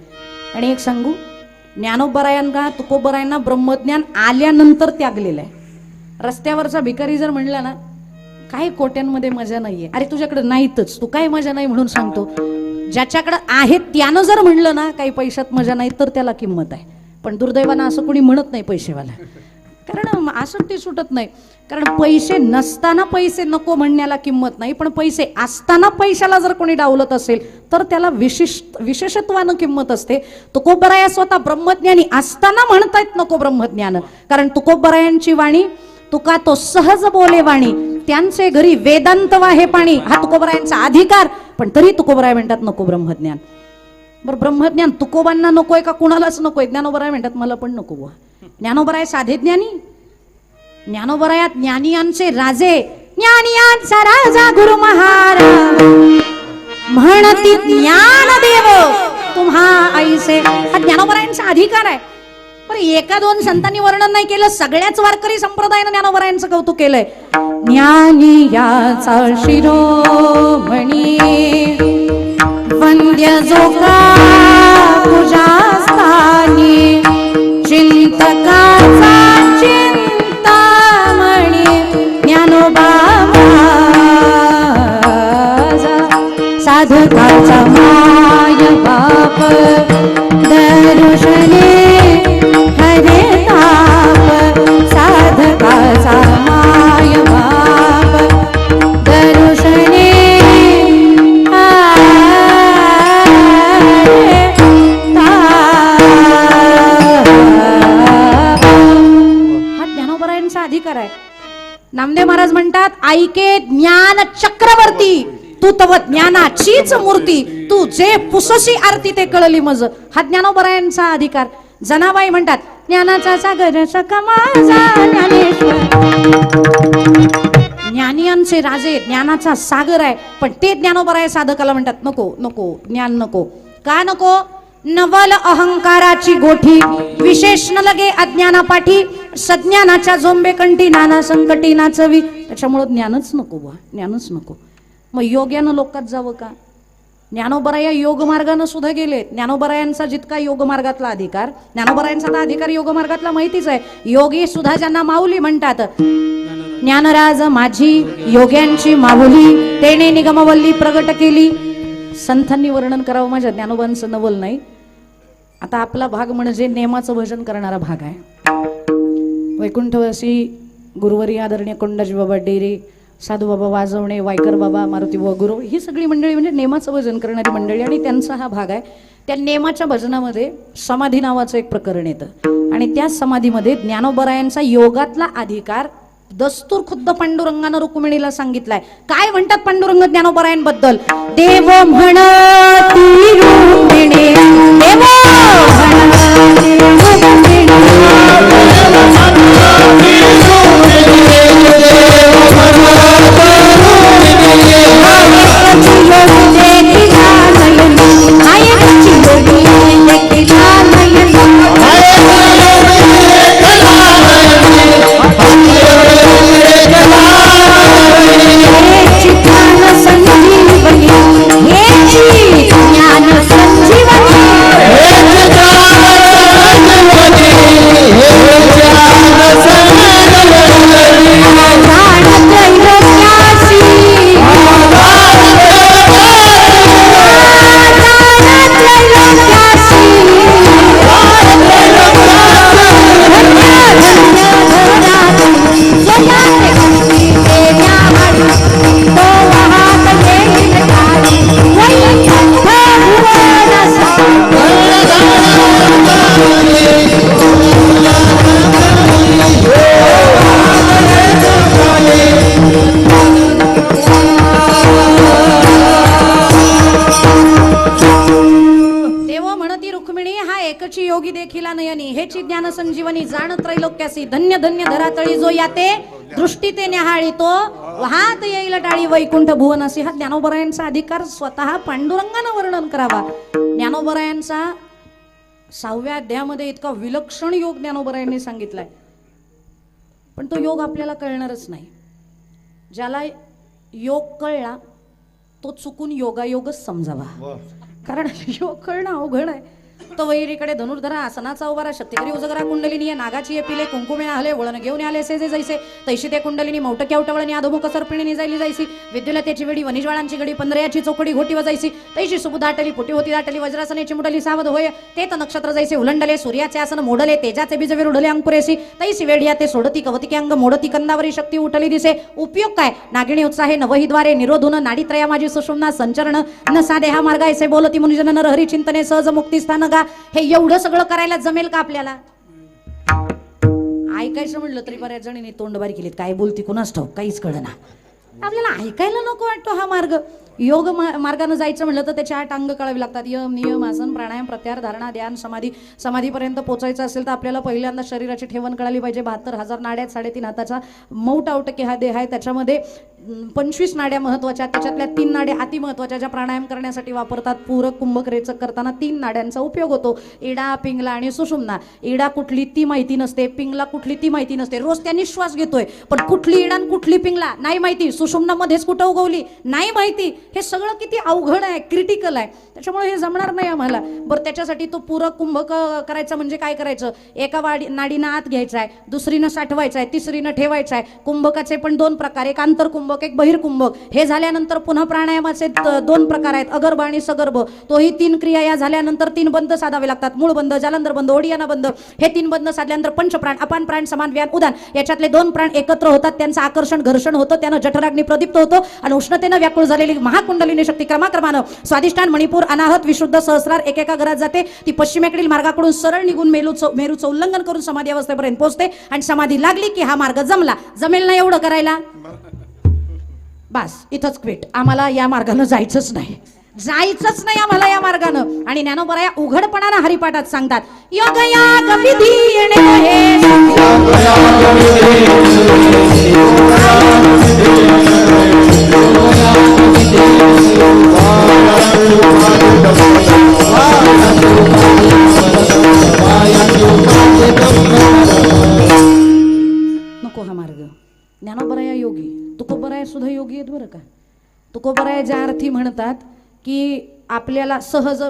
आणि एक सांगू, ज्ञानोबरायांना तुकोबरायांना ब्रह्मज्ञान आल्यानंतर त्यागलेलं आहे. रस्त्यावरचा भिकारी जर म्हणला ना, काय कोट्यांमध्ये मजा नाहीये, अरे तुझ्याकडे नाहीतच, तू काय मजा नाही म्हणून सांगतो. ज्याच्याकडे आहे त्यानं जर म्हणलं ना काही पैशात मजा नाही, तर त्याला किंमत आहे. पण दुर्दैवानं असं कोणी म्हणत नाही पैसेवाला. कारण असं ते सुटत नाही. कारण पैसे नसताना पैसे नको म्हणण्याला किंमत नाही, पण पैसे असताना पैशाला जर कोणी डावलत असेल तर त्याला विशेषत्वानं किंमत असते. तुकोबराया स्वतः ब्रह्मज्ञानी असताना म्हणतायत नको ब्रह्मज्ञान. कारण तुकोबरायांची वाणी, तुका तो सहज बोले वाणी, त्यांचे घरी वेदांत वाहे पाणी, हा तुकोबरायांचा अधिकार. पण तरी तुकोबराय म्हणतात नको ब्रह्मज्ञान. बरं, ब्रह्मज्ञान तुकोबांना नकोय का कुणालाच नकोय? ज्ञानोबराय म्हणतात मला पण नको बुवा. ज्ञानोबराय साधे ज्ञानी, ज्ञानोबरायात ज्ञानियांचे राजे, ज्ञानियांचा राजा गुरु महाराज म्हणती ज्ञानदेव तुम्हा ऐसे. हा ज्ञानोबरायांचा अधिकार आहे. पण एका दोन संतांनी वर्णन नाही केलं, सगळ्याच वारकरी संप्रदायानं ज्ञानोबरायांचं कौतुक केलंय. ज्ञानी याचा शिरोमणी वंद्य जो का पूजा स्थानी, चिंतकाचा चिंतामणी ज्ञानोबा माझा, साधकाचा माय बाप दर्शने हरे ताप, साधकाचा माय बाप दर्शने अधिकार आहे. नामदेव महाराज म्हणतात, ऐके ज्ञान चक्रवर्ती तू तव ज्ञानाचीच मूर्ती, तू जे पुससी आरती ते कळली मज. हा ज्ञानोबरायांचा अधिकार. जनाबाई म्हणतात, ज्ञानाचा सागर सखा माझा ज्ञानेश्वर. ज्ञानियांचे राजे ज्ञानाचा सागर आहे. पण ते ज्ञानोबराय साधकाला म्हणतात नको नको, ज्ञान नको. का नको? नवल अहंकाराची गोठी, विशेष न लगे अज्ञानापाठी, सज्ञानाच्या झोंबे कंठी नाना संकटी नाचवी. त्याच्यामुळं ज्ञानच नको बा, ज्ञानच नको. मग योग्यानं लोकात जावं का? ज्ञानोबराया योग मार्गानं सुद्धा गेले. ज्ञानोबरायांचा जितका योग मार्गातला अधिकार, ज्ञानोबरायांचा तर अधिकार योग मार्गातला माहितीच आहे. योगी सुद्धा ज्यांना माऊली म्हणतात. ज्ञानराज माझी योग्यांची माऊली, तेने निगमवल्ली प्रगट केली. संतांनी वर्णन करावं माझ्या ज्ञानोबांचं नवल नाही. आता आपला भाग म्हणजे नेमाचं भजन करणारा भाग आहे. वैकुंठवासी गुरुवारी आदरणीय कोंडाजी बाबा डेरे, साधू बाबा वाजवणे, वायकर बाबा, मारुती बुवा गुरु, ही सगळी मंडळी म्हणजे नेमाचं भजन करणारी मंडळी. आणि त्यांचा हा भाग आहे. त्या नेमाच्या भजनामध्ये समाधी नावाचं एक प्रकरण येतं आणि त्या समाधीमध्ये ज्ञानोबरायांचा योगातला अधिकार दस्तूर खुद्द पांडुरंगानं रुक्मिणीला सांगितलाय. काय म्हणतात पांडुरंग ज्ञानोबरायांबद्दल? देव म्हणती रुक्मिणी, देव म्हणती रुक्मिणी, योगी देखिला नयनी, हेची ज्ञान संजीवनी, जाण त्रैलोक्यासी, धन्य धन्य धरातळी जो याते दृष्टी ते न्याहाळी, तो वाहात येईल टाळी वैकुंठ भुवनासी. हा ज्ञानोबरायांचा अधिकार स्वतः पांडुरंगानं वर्णन करावा. ज्ञानोबरायांचा 6व्या अध्यायामध्ये इतका विलक्षण योग ज्ञानोबरायांनी सांगितलाय, पण तो योग आपल्याला कळणारच नाही. ज्याला योग कळला तो चुकून योगायोगच समजावा, कारण योग कळणं अवघड आहे. तो वैरीकडे धनुर्धरा आसनाचा उभारा, शक्तिकरी उजगरा कुंडलिनी आहे, नागाची पिले कुंकुमे आले, वळण घेऊन आले से जे जैसे तैशी ते कुंडलिनी मौटक्या उटवळणी अधोमुख सर्पिणी जायली जायसी, विद्युलतेची वेडी वनिजवाळांची गडी, पंधऱ्याची चौकडी घोटी वजायसी, तैशी सुबु दाटली फुटी होती दाटली, वज्रासनेची मुडली सावध होय, ते तर नक्षत्र जैसे उलंडले, सूर्याचे आसन मोडले, तेजाचे बीज विरुडले अंकुरेसी, तैसी वेडिया ते सोडती कवतिके अंग मोडती, कंदावरी शक्ती उठली दिसे. उपयोग काय? नागिणी उत्साहे नवहिद्वारे निरोधून नाडीत्रया माझी सुषुम्ना संचरण न साधे हा मार्ग ऐसे बोलती मुनिजन नरहरी चिंतने सहज मुक्ती स्थान गा. हे एवढं सगळं करायला जमेल का आपल्याला? ऐकायचं म्हणलं तरी बऱ्याच जणींनी तोंड बारी केलीत, काय बोलती कुणास ठाऊक, काहीच कळना. आपल्याला ऐकायला नको वाटतो हा मार्ग. योग मार्गाने जायचं म्हणलं तर त्याचे 8 अंग कळावे लागतात. यम, नियम, आसन, प्राणायाम, प्रत्याहार, धारणा, ध्यान, समाधी. समाधीपर्यंत पोहोचायचं असेल तर आपल्याला पहिल्यांदा शरीराची ठेवण कळाली पाहिजे. 72,000 नाड्या, 3.5 हाताचा मऊ टावटके हा देह आहे. त्याच्यामध्ये 25 नाड्या महत्वाच्या, त्याच्यातल्या 3 नाड्या अति महत्वाच्या, ज्या प्राणायाम करण्यासाठी वापरतात. पूरक, कुंभक, रेचक करताना 3 नाड्यांचा उपयोग होतो. इडा, पिंगला आणि सुषुम्ना. इडा कुठली ती माहिती नसते, पिंगला कुठली ती माहिती नसते. रोज त्यांनी श्वास घेतोय, पण कुठली इडा कुठली पिंगला नाही माहिती. सुषुम्ना मध्येच कुठं उगवली नाही माहिती. हे सगळं किती अवघड आहे, क्रिटिकल आहे. त्याच्यामुळे हे जमणार नाही आम्हाला. बरं, त्याच्यासाठी तो पूरक कुंभक करायचं म्हणजे काय करायचं? एका नाडीनं आत घ्यायचं आहे, दुसरीनं साठवायचं आहे, तिसरीनं ठेवायचं आहे. कुंभकाचे पण 2 प्रकार, एक आंतरकुंभक, एक बहिर्कुंभक. हे झाल्यानंतर पुन्हा प्राणायामाचे 2 प्रकार आहेत, अगर्भ आणि सगर्भ. तोही 3 क्रिया या झाल्यानंतर 3 बंद साधावे लागतात. मूळ बंद, जालंधर बंद, ओडियाना बंद. हे 3 बंद साधल्यानंतर पंचप्राण, अपान प्राण, समान व्यान, उदान, याच्यातले 2 प्राण एकत्र होतात. त्यांचं आकर्षण घर्षण होतं, त्यानं जठराग्नी प्रदीप्त होतो आणि उष्णतेनं व्याकुळ झालेली महाकुंडलिनी शक्ती क्रमाक्रमानं स्वादिष्ठान, मणिपूर, अनाहत, विशुद्ध, सहस्रार एकेका घरात जाते. ती पश्चिमेकडील मार्गाकडून सरळ निघून मेरूचं उल्लंघन करून समाधी अवस्थेपर्यंत पोहोचते. आणि समाधी लागली की हा मार्ग जमला. जमेल ना एवढं करायला? बस इथंच क्विट. आम्हाला या मार्गानं जायचंच नाही, जायचंच नाही आम्हाला या मार्गानं. आणि ज्ञानोबराया उघडपणानं हरिपाठात सांगतात, योग याग विधी येणे तुकोबराय ज्या अर्थी म्हणतात की आपल्याला सहज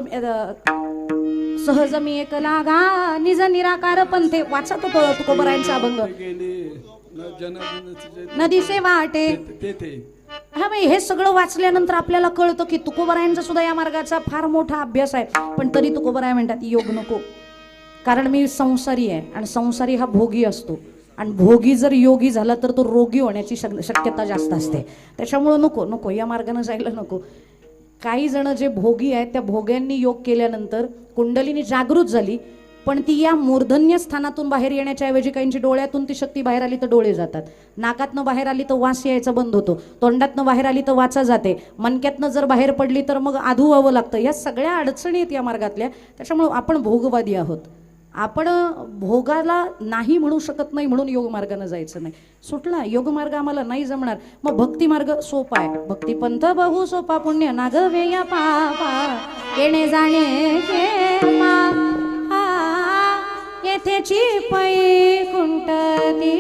मी एकला गा निज निराकार पंथे, वाचा तो तुकोबरायांचा अभंग, नदीचे वाटे. हा बाई, हे सगळं वाचल्यानंतर आपल्याला कळतं की तुकोबरायांचा सुद्धा या मार्गाचा फार मोठा अभ्यास आहे. पण तरी तुकोबराय म्हणतात योग नको, कारण मी संसारी आहे आणि संसारी हा भोगी असतो आणि भोगी जर योगी झाला तर तो रोगी होण्याची शक्यता जास्त असते. त्याच्यामुळं नको नको या मार्गाने जायला नको. काही जण जे भोगी आहेत त्या भोग्यांनी योग केल्यानंतर कुंडलिनी जागृत झाली, पण ती या मूर्धन्य स्थानातून बाहेर येण्याच्या ऐवजी काहींची डोळ्यातून ती शक्ती बाहेर आली तर डोळे जातात, नाकातनं बाहेर आली तर वास यायचा बंद होतो, तोंडातनं बाहेर आली तर वाचा जाते, मणक्यातनं जर बाहेर पडली तर मग आधू व्हावं लागतं. या सगळ्या अडचणी आहेत या मार्गातल्या. त्याच्यामुळे आपण भोगवादी आहोत. आपण भोगाला नाही म्हणू शकत नाही म्हणून योग मार्गाने जायचं नाही. सुटला योग मार्ग आम्हाला नाही जमणार, मग भक्ती मार्ग सोपा आहे. भक्ती पंथ बहु सोपा, पुण्य नागवे या पापा, येणे जाणे येथेची पैकुंठती.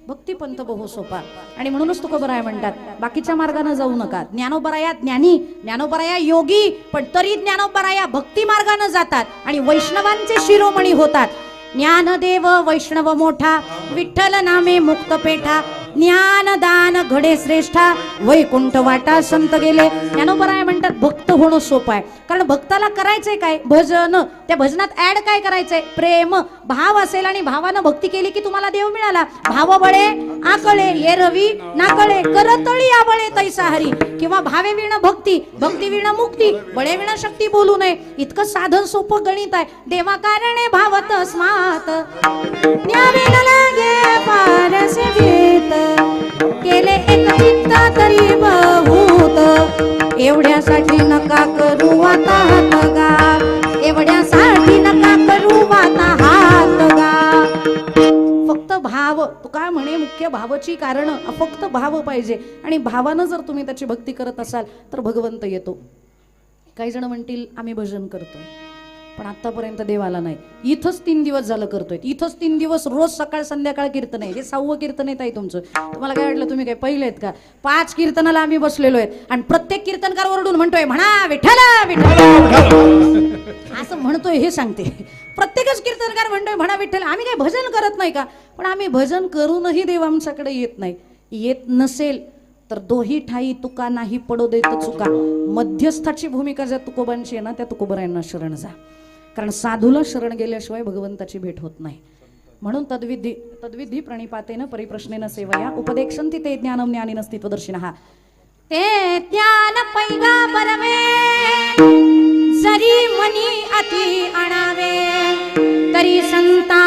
भक्ती पंथ बहु सोपा. आणि म्हणूनच तुकोबराय म्हणतात बाकीच्या मार्गाने जाऊ नका. ज्ञानोबराया ज्ञानी, ज्ञानोबराया योगी, पण तरी ज्ञानोबराया भक्ती मार्गाने जातात आणि वैष्णवांचे शिरोमणी होतात. ज्ञानदेव वैष्णव मोठा, विठ्ठल नामे मुक्त पेठा, ज्ञानदान घडे श्रेष्ठा, वैकुंठ वाटा संत गेले. ज्ञानोबराय म्हणतात भक्त होणं सोपं आहे, कारण भक्ताला करायचंय काय? भजन. त्या भजनात ऍड काय करायचंय? प्रेम, भाव असेल आणि भावानं भक्ती केली की तुम्हाला देव मिळाला. भाव बळे आकळे, ये रवी नाकळे, करतळी आबळे तैसा हरी. किंवा भावे विण भक्ती, भक्ती विण मुक्ती, बळे विण शक्ती बोलू नये. इतकं साधन सोपं गणित आहे. देवा कारणे भावत स्मात, न्यावे न लागे पारस गीत, केले एक चित्त तरी बहुत, एवढ्यासाठी नका करू आता हात गा, एवढ्यासाठी नका करू आता हात गा. फक्त भाव, तू काय म्हणे मुख्य भावाची कारण, फक्त भाव पाहिजे. आणि भावानं जर तुम्ही त्याची भक्ती करत असाल तर भगवंत येतो. काही जण म्हणतील आम्ही भजन करतोय पण आतापर्यंत देव आला नाही. इथंच 3 दिवस झालं करतोय, इथंच 3 दिवस रोज सकाळ संध्याकाळ कीर्तन आहे. हे 6वं कीर्तन आहे ताई तुमचं. तुम्हाला काय वाटलं तुम्ही काय पहिले आहेत का? 5 कीर्तनाला आम्ही बसलेलो आहेत आणि प्रत्येक कीर्तनकार ओरडून म्हणतोय म्हणा विठ्ठल विठ्ठल असं म्हणतोय. हे सांगते प्रत्येकच कीर्तनकार म्हणतोय म्हणा विठ्ठल. आम्ही काय भजन करत नाही का? पण आम्ही भजन करूनही देव आमच्याकडे येत नाही. येत नसेल तर दोही ठाई तुका नाही पडो देत चुका. मध्यस्थाची भूमिका ज्या तुकोबांची आहे ना, त्या तुकोबरायांना शरण जा, कारण साधूला शरण गेल्याशिवाय भगवंताची भेट होत नाही. म्हणून तद्विधी प्रणिपातेन परिप्रश्नेन सेवया, उपदेक्षन्ति ते ज्ञानम ज्ञानिन स्थित्वदर्शिनः. ते ज्ञान पैगा परमे, जरी मनी अति आणावे, तरी संता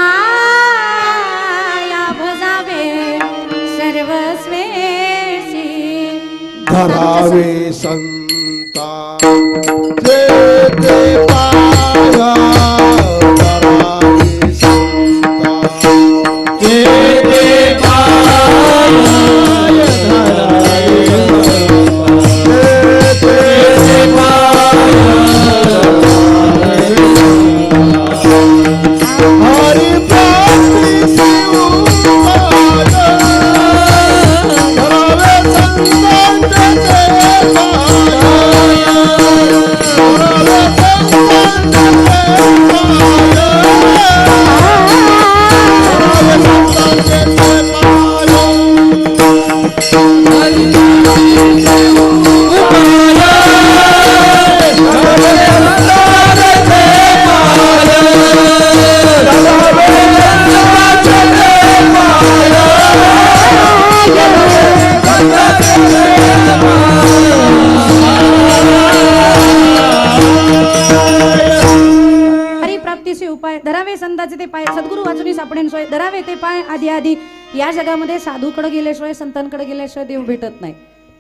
या भजावे सर्वस्वेसी. धरावे संता जे ते पाया, धरावे संता जे ते पाया, धरावे संता जे ते पाया, हरि भक्ति शिव धरावे संता उपाय धरावे संताचे ते पाय, सद्गुरु वाचून सापडेन सोय. धरावे ते पाय आधी आधी. या जगामध्ये साधूकडे गेल्याशिवाय संतांकडे गेल्याशिवाय देव भेटत नाही.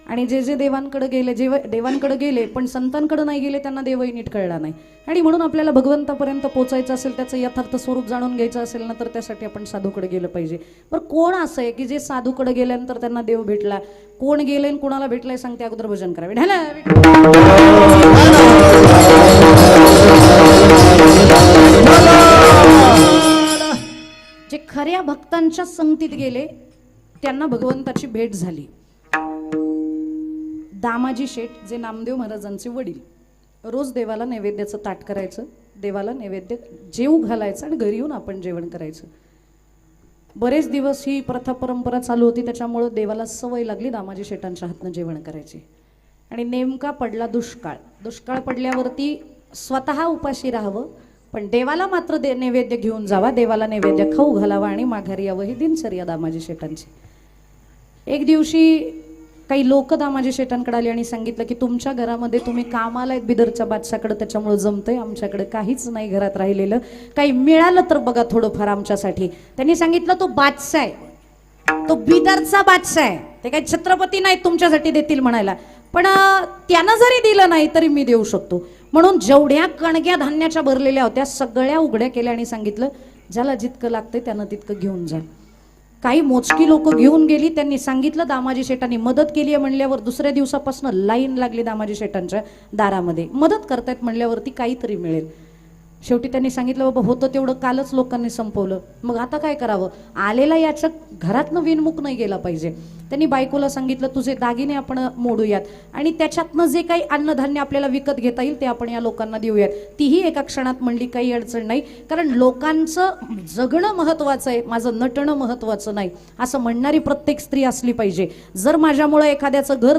आणि जे जे देवांकडे गेले, जे देवांकडे गेले पण संतांकडे नाही गेले, त्यांना देवही नीट कळला नाही. आणि म्हणून आपल्याला भगवंतापर्यंत पोचायचं असेल, त्याचं यथार्थ स्वरूप जाणून घ्यायचं असेल ना, तर त्यासाठी आपण साधूकडे गेलं पाहिजे. बरं कोण असं आहे की जे साधूकडे गेल्यानंतर त्यांना देव भेटला? कोण गेले आणि कोणाला भेटलाय सांगते. अगोदर भजन करावे. जे खऱ्या भक्तांच्या संगतीत गेले त्यांना भगवंताची भेट झाली. दामाजी शेठ जे नामदेव महाराजांचे वडील, रोज देवाला नैवेद्याचं ताट करायचं, देवाला नैवेद्य जेवू घालायचं आणि घरी येऊन आपण जेवण करायचं. बरेच दिवस ही प्रथा परंपरा चालू होती, त्याच्यामुळं देवाला सवय लागली दामाजी शेठांच्या हातनं जेवण करायची. आणि नेमका पडला दुष्काळ. दुष्काळ पडल्यावरती स्वतः उपाशी राहावं, पण देवाला मात्र नैवेद्य घेऊन जावा, देवाला नैवेद्य खाऊ घालावा आणि माघारी यावं, ही दिनचर्या दामाजी शेठांची. एक दिवशी काही लोक दामाजी शेठांकडे आली आणि सांगितलं की तुमच्या घरामध्ये तुम्ही कामाला आहेत बिदरच्या बादशाकडे, त्याच्यामुळे जमतंय, आमच्याकडे काहीच नाही घरात राहिलेलं, काही मिळालं तर बघा थोडंफार आमच्यासाठी. त्यांनी सांगितलं तो बादशाह आहे, तो बिदरचा बादशाह आहे, ते काही छत्रपती नाही तुमच्यासाठी देतील म्हणायला, पण त्यानं जरी दिलं नाही तरी मी देऊ शकतो. म्हणून जेवढ्या कणग्या धान्याच्या भरलेल्या होत्या सगळ्या उघड्या केल्या आणि सांगितलं ज्याला जितकं लागतंय त्यानं तितकं घेऊन जा. काही मोजकी लोक घेऊन गेली. त्यांनी सांगितलं दामाजी शेठांनी मदत केली आहे म्हणल्यावर दुसऱ्या दिवसापासून लाईन लागली दामाजी शेठांच्या दारामध्ये. मदत करतायत म्हणल्यावरती काहीतरी मिळेल. शेवटी त्यांनी सांगितलं बाबा होतं तेवढं कालच लोकांनी संपवलं, मग आता काय करावं, आलेला याच्या घरातनं विनमुख नाही गेला पाहिजे. त्यांनी बायकोला सांगितलं तुझे दागिने आपण मोडूयात आणि त्याच्यातनं जे काही अन्नधान्य आपल्याला विकत घेता येईल ते आपण या लोकांना देऊयात. तीही एका क्षणात म्हणली काही अडचण नाही, कारण लोकांचं जगणं महत्वाचं आहे, माझं नटणं महत्वाचं नाही, असं म्हणणारी प्रत्येक स्त्री असली पाहिजे. जर माझ्यामुळं एखाद्याचं घर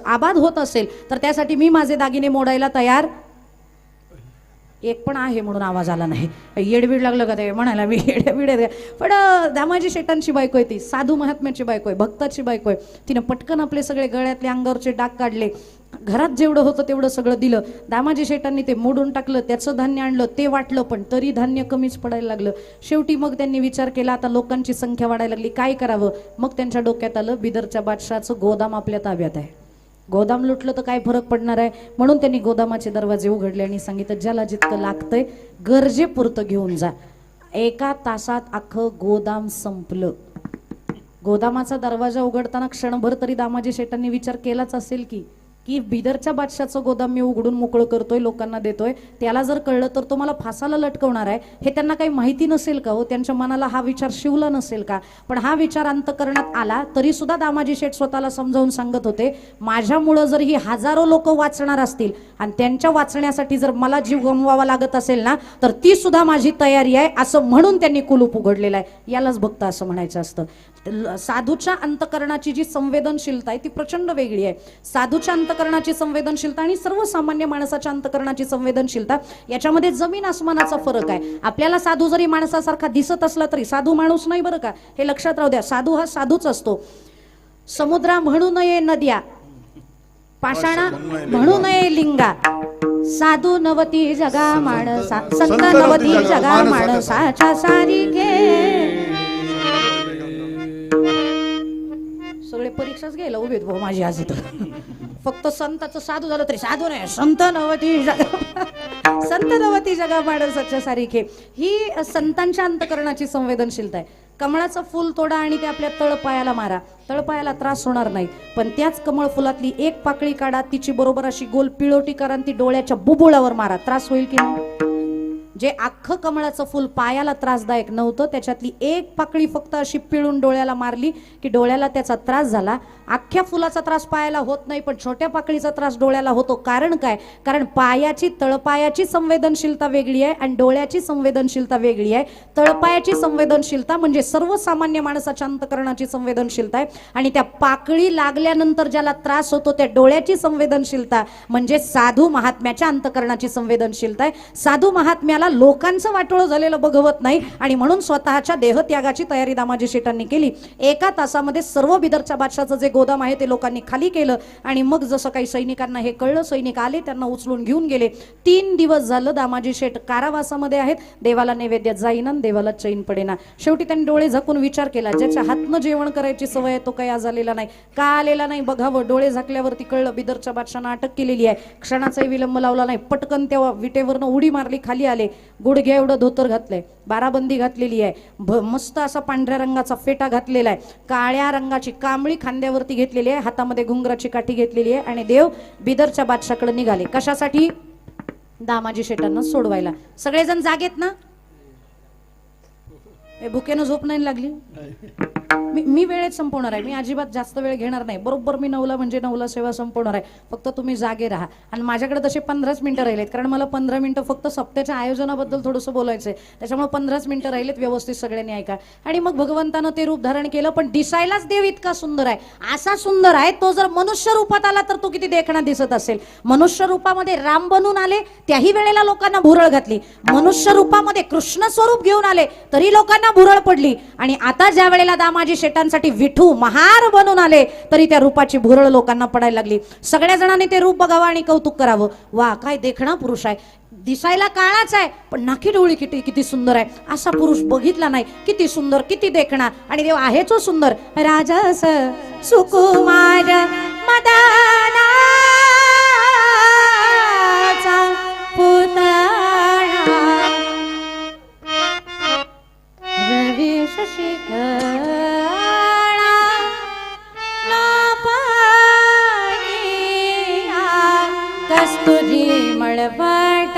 आबाद होत असेल तर त्यासाठी मी माझे दागिने मोडायला तयार. एक पण आहे म्हणून आवाज आला नाही, येडबीड लागलं का ते म्हणायला, मी येडबीड आहे. पण दामाजी शेठांची बायको आहे, ती साधू महात्म्याची बायको आहे, भक्ताची बायको आहे. तिनं पटकन आपले सगळे गळ्यातले अंगावरचे डाग काढले, घरात जेवढं होतं तेवढं सगळं दिलं. दामाजी शेठांनी ते मोडून टाकलं, त्याचं धान्य आणलं, ते वाटलं, पण तरी धान्य कमीच पडायला लागलं. शेवटी मग त्यांनी विचार केला आता लोकांची संख्या वाढायला लागली, काय करावं. मग त्यांच्या डोक्यात आलं बिदरच्या बादशाचं गोदाम आपल्या ताब्यात आहे, गोदाम लुटलं तर काय फरक पडणार आहे. म्हणून त्यांनी गोदामाचे दरवाजे उघडले आणि सांगितलं ज्याला जितकं लागतंय गरजेपुरतं घेऊन जा. एका तासात अख्खं गोदाम संपलं. गोदामाचा दरवाजा उघडताना क्षणभर तरी दामाजी शेठांनी विचार केलाच असेल की बिदरच्या बादशाचं गोदाम मी उघडून मोकळं करतोय, लोकांना देतोय, त्याला जर कळलं तर तो मला फासाला लटकवणार आहे. हे त्यांना काही माहिती नसेल का हो, त्यांच्या मनाला हा विचार शिवला नसेल का. पण हा विचार अंतकरणात आला तरी सुद्धा दामाजी शेठ स्वतःला समजावून सांगत होते माझ्यामुळं जर ही हजारो लोक वाचणार असतील आणि त्यांच्या वाचण्यासाठी जर मला जीव गमवावा लागत असेल ना तर ती सुद्धा माझी तयारी आहे, असं म्हणून त्यांनी कुलूप उघडलेलं आहे. यालाच भक्त असं म्हणायचं असतं. साधूच्या अंतकरणाची जी संवेदनशीलता आहे ती प्रचंड वेगळी आहे. साधूच्या अंतकरणाची संवेदनशीलता आणि सर्वसामान्य माणसाच्या अंतकरणाची संवेदनशीलता याच्यामध्ये जमीन आसमानाचा फरक आहे. आपल्याला साधू जरी माणसासारखा दिसत असला तरी साधू माणूस नाही बरं का, हे लक्षात राहू द्या. साधू हा साधूच असतो. समुद्रा म्हणू नये नद्या, पाषाणा म्हणू नये लिंगा, साधू नवती जगा माणसा, संत नवती जगा माणसाच्या सारिखे. सगळे परीक्षाच घ्यायला उभे भाऊ माझी आज इथं. फक्त संताचं साधू झालं तरी साधू नाही, संत नवती जगा, संत नवती जगा माणसाच्या सारिखे. ही संतांच्या अंतकरणाची संवेदनशीलता आहे. कमळाचं फूल तोडा आणि ते आपल्या तळपायाला मारा, तळपायाला त्रास होणार नाही, पण त्याच कमळ फुलातली एक पाकळी काढा, तिची बरोबर अशी गोल पिळोटी करा आणि ती डोळ्याच्या बुबुळावर मारा, त्रास होईल की नाही. जे अख्खं कमळाचं फुल पायाला त्रासदायक नव्हतं त्याच्यातली एक पाकळी फक्त अशी पिळून डोळ्याला मारली की डोळ्याला त्याचा त्रास झाला. अख्ख्या फुलाचा त्रास पायाला होत नाही पण छोट्या पाकळीचा त्रास डोळ्याला होतो. कारण काय, कारण पायाची तळपायाची संवेदनशीलता वेगळी आहे आणि डोळ्याची संवेदनशीलता वेगळी आहे. तळपायाची संवेदनशीलता म्हणजे सर्वसामान्य माणसाच्या अंतकरणाची संवेदनशीलता आहे आणि त्या पाकळी लागल्यानंतर ज्याला त्रास होतो त्या डोळ्याची संवेदनशीलता म्हणजे साधू महात्म्याच्या अंतकरणाची संवेदनशीलता आहे. साधू महात्म्याला लोकांचं वाटोळं झालेलं बघवत नाही आणि म्हणून स्वतःच्या देहत्यागाची तयारी दामाजी शेठांनी केली. एका तासामध्ये सर्व बिदरच्या बादशाचं जे गोदाम आहे ते लोकांनी खाली केलं आणि मग जसं काही सैनिकांना हे कळलं, सैनिक आले, त्यांना उचलून घेऊन गेले. 3 दिवस झालं दामाजी शेठ कारावासामध्ये आहेत. देवाला नैवेद्य जाईना, देवाला चैन पडेना. शेवटी त्यांनी डोळे झाकून विचार केला ज्याच्या हातनं जेवण करायची सवय आहे तो काही आज आलेला नाही, का आलेला नाही बघावं. डोळे झाकल्यावरती कळलं बिदरच्या बादशानं अटक केलेली आहे. क्षणाचाही विलंब लावला नाही, पटकन तेव्हा विटेवरनं उडी मारली, खाली आले. गुडघ्या एवढं धोतर घातलंय, बाराबंदी घातलेली आहे, मस्त असा पांढऱ्या रंगाचा फेटा घातलेला आहे, काळ्या रंगाची कांबळी खांद्यावरती घेतलेली आहे, हातामध्ये घुंगराची काठी घेतलेली आहे आणि देव बिदरच्या बादशाकडे निघाले. कशासाठी? दामाजी शेठांना सोडवायला. सगळेजण जागेत ना? भुकेनं झोप नाही लागली? मी वेळेत संपवणार आहे. मी अजिबात जास्त वेळ घेणार नाही. बरोबर मी 9ला म्हणजे 9ला सेवा संपवणार आहे. फक्त तुम्ही जागे राहा. आणि माझ्याकडे तसे 15च मिनिटं राहिलेत, कारण मला 15 मिनिटं फक्त सप्त्याच्या आयोजनाबद्दल थोडंसं बोलायचंय. त्याच्यामुळे 15च मिनिटं राहिलेत. व्यवस्थित सगळ्यांनी ऐका. आणि मग भगवंतानं ते रूप धारण केलं. पण दिसायलाच देव इतका सुंदर आहे, असा सुंदर आहे, तो जर मनुष्य रूपात आला तर तो किती देखणा दिसत असेल. मनुष्य रूपामध्ये राम बनून आले, त्याही वेळेला लोकांना भुरळ घातली. मनुष्य रूपामध्ये कृष्ण स्वरूप घेऊन आले, तरी लोकांना भुरळ पडली. आणि आता ज्या वेळेला दामाजी शेटांसाठी विठू महार बनून आले, तरी त्या रूपाची भुरळ लोकांना पडायला लागली. सगळ्या जणांनी ते रूप बघावं आणि कौतुक करावं. वा, काय देखणा पुरुष आहे. दिसायला काळाच आहे, पण नाकी डोळी किती किती सुंदर आहे. असा पुरुष बघितला नाही. किती सुंदर, किती देखणा. आणि देव आहेच सुंदर. राजस सुकुमार मदानाचा पुतळा रवी शशिकळा नापानिया कस्तुरी मळवट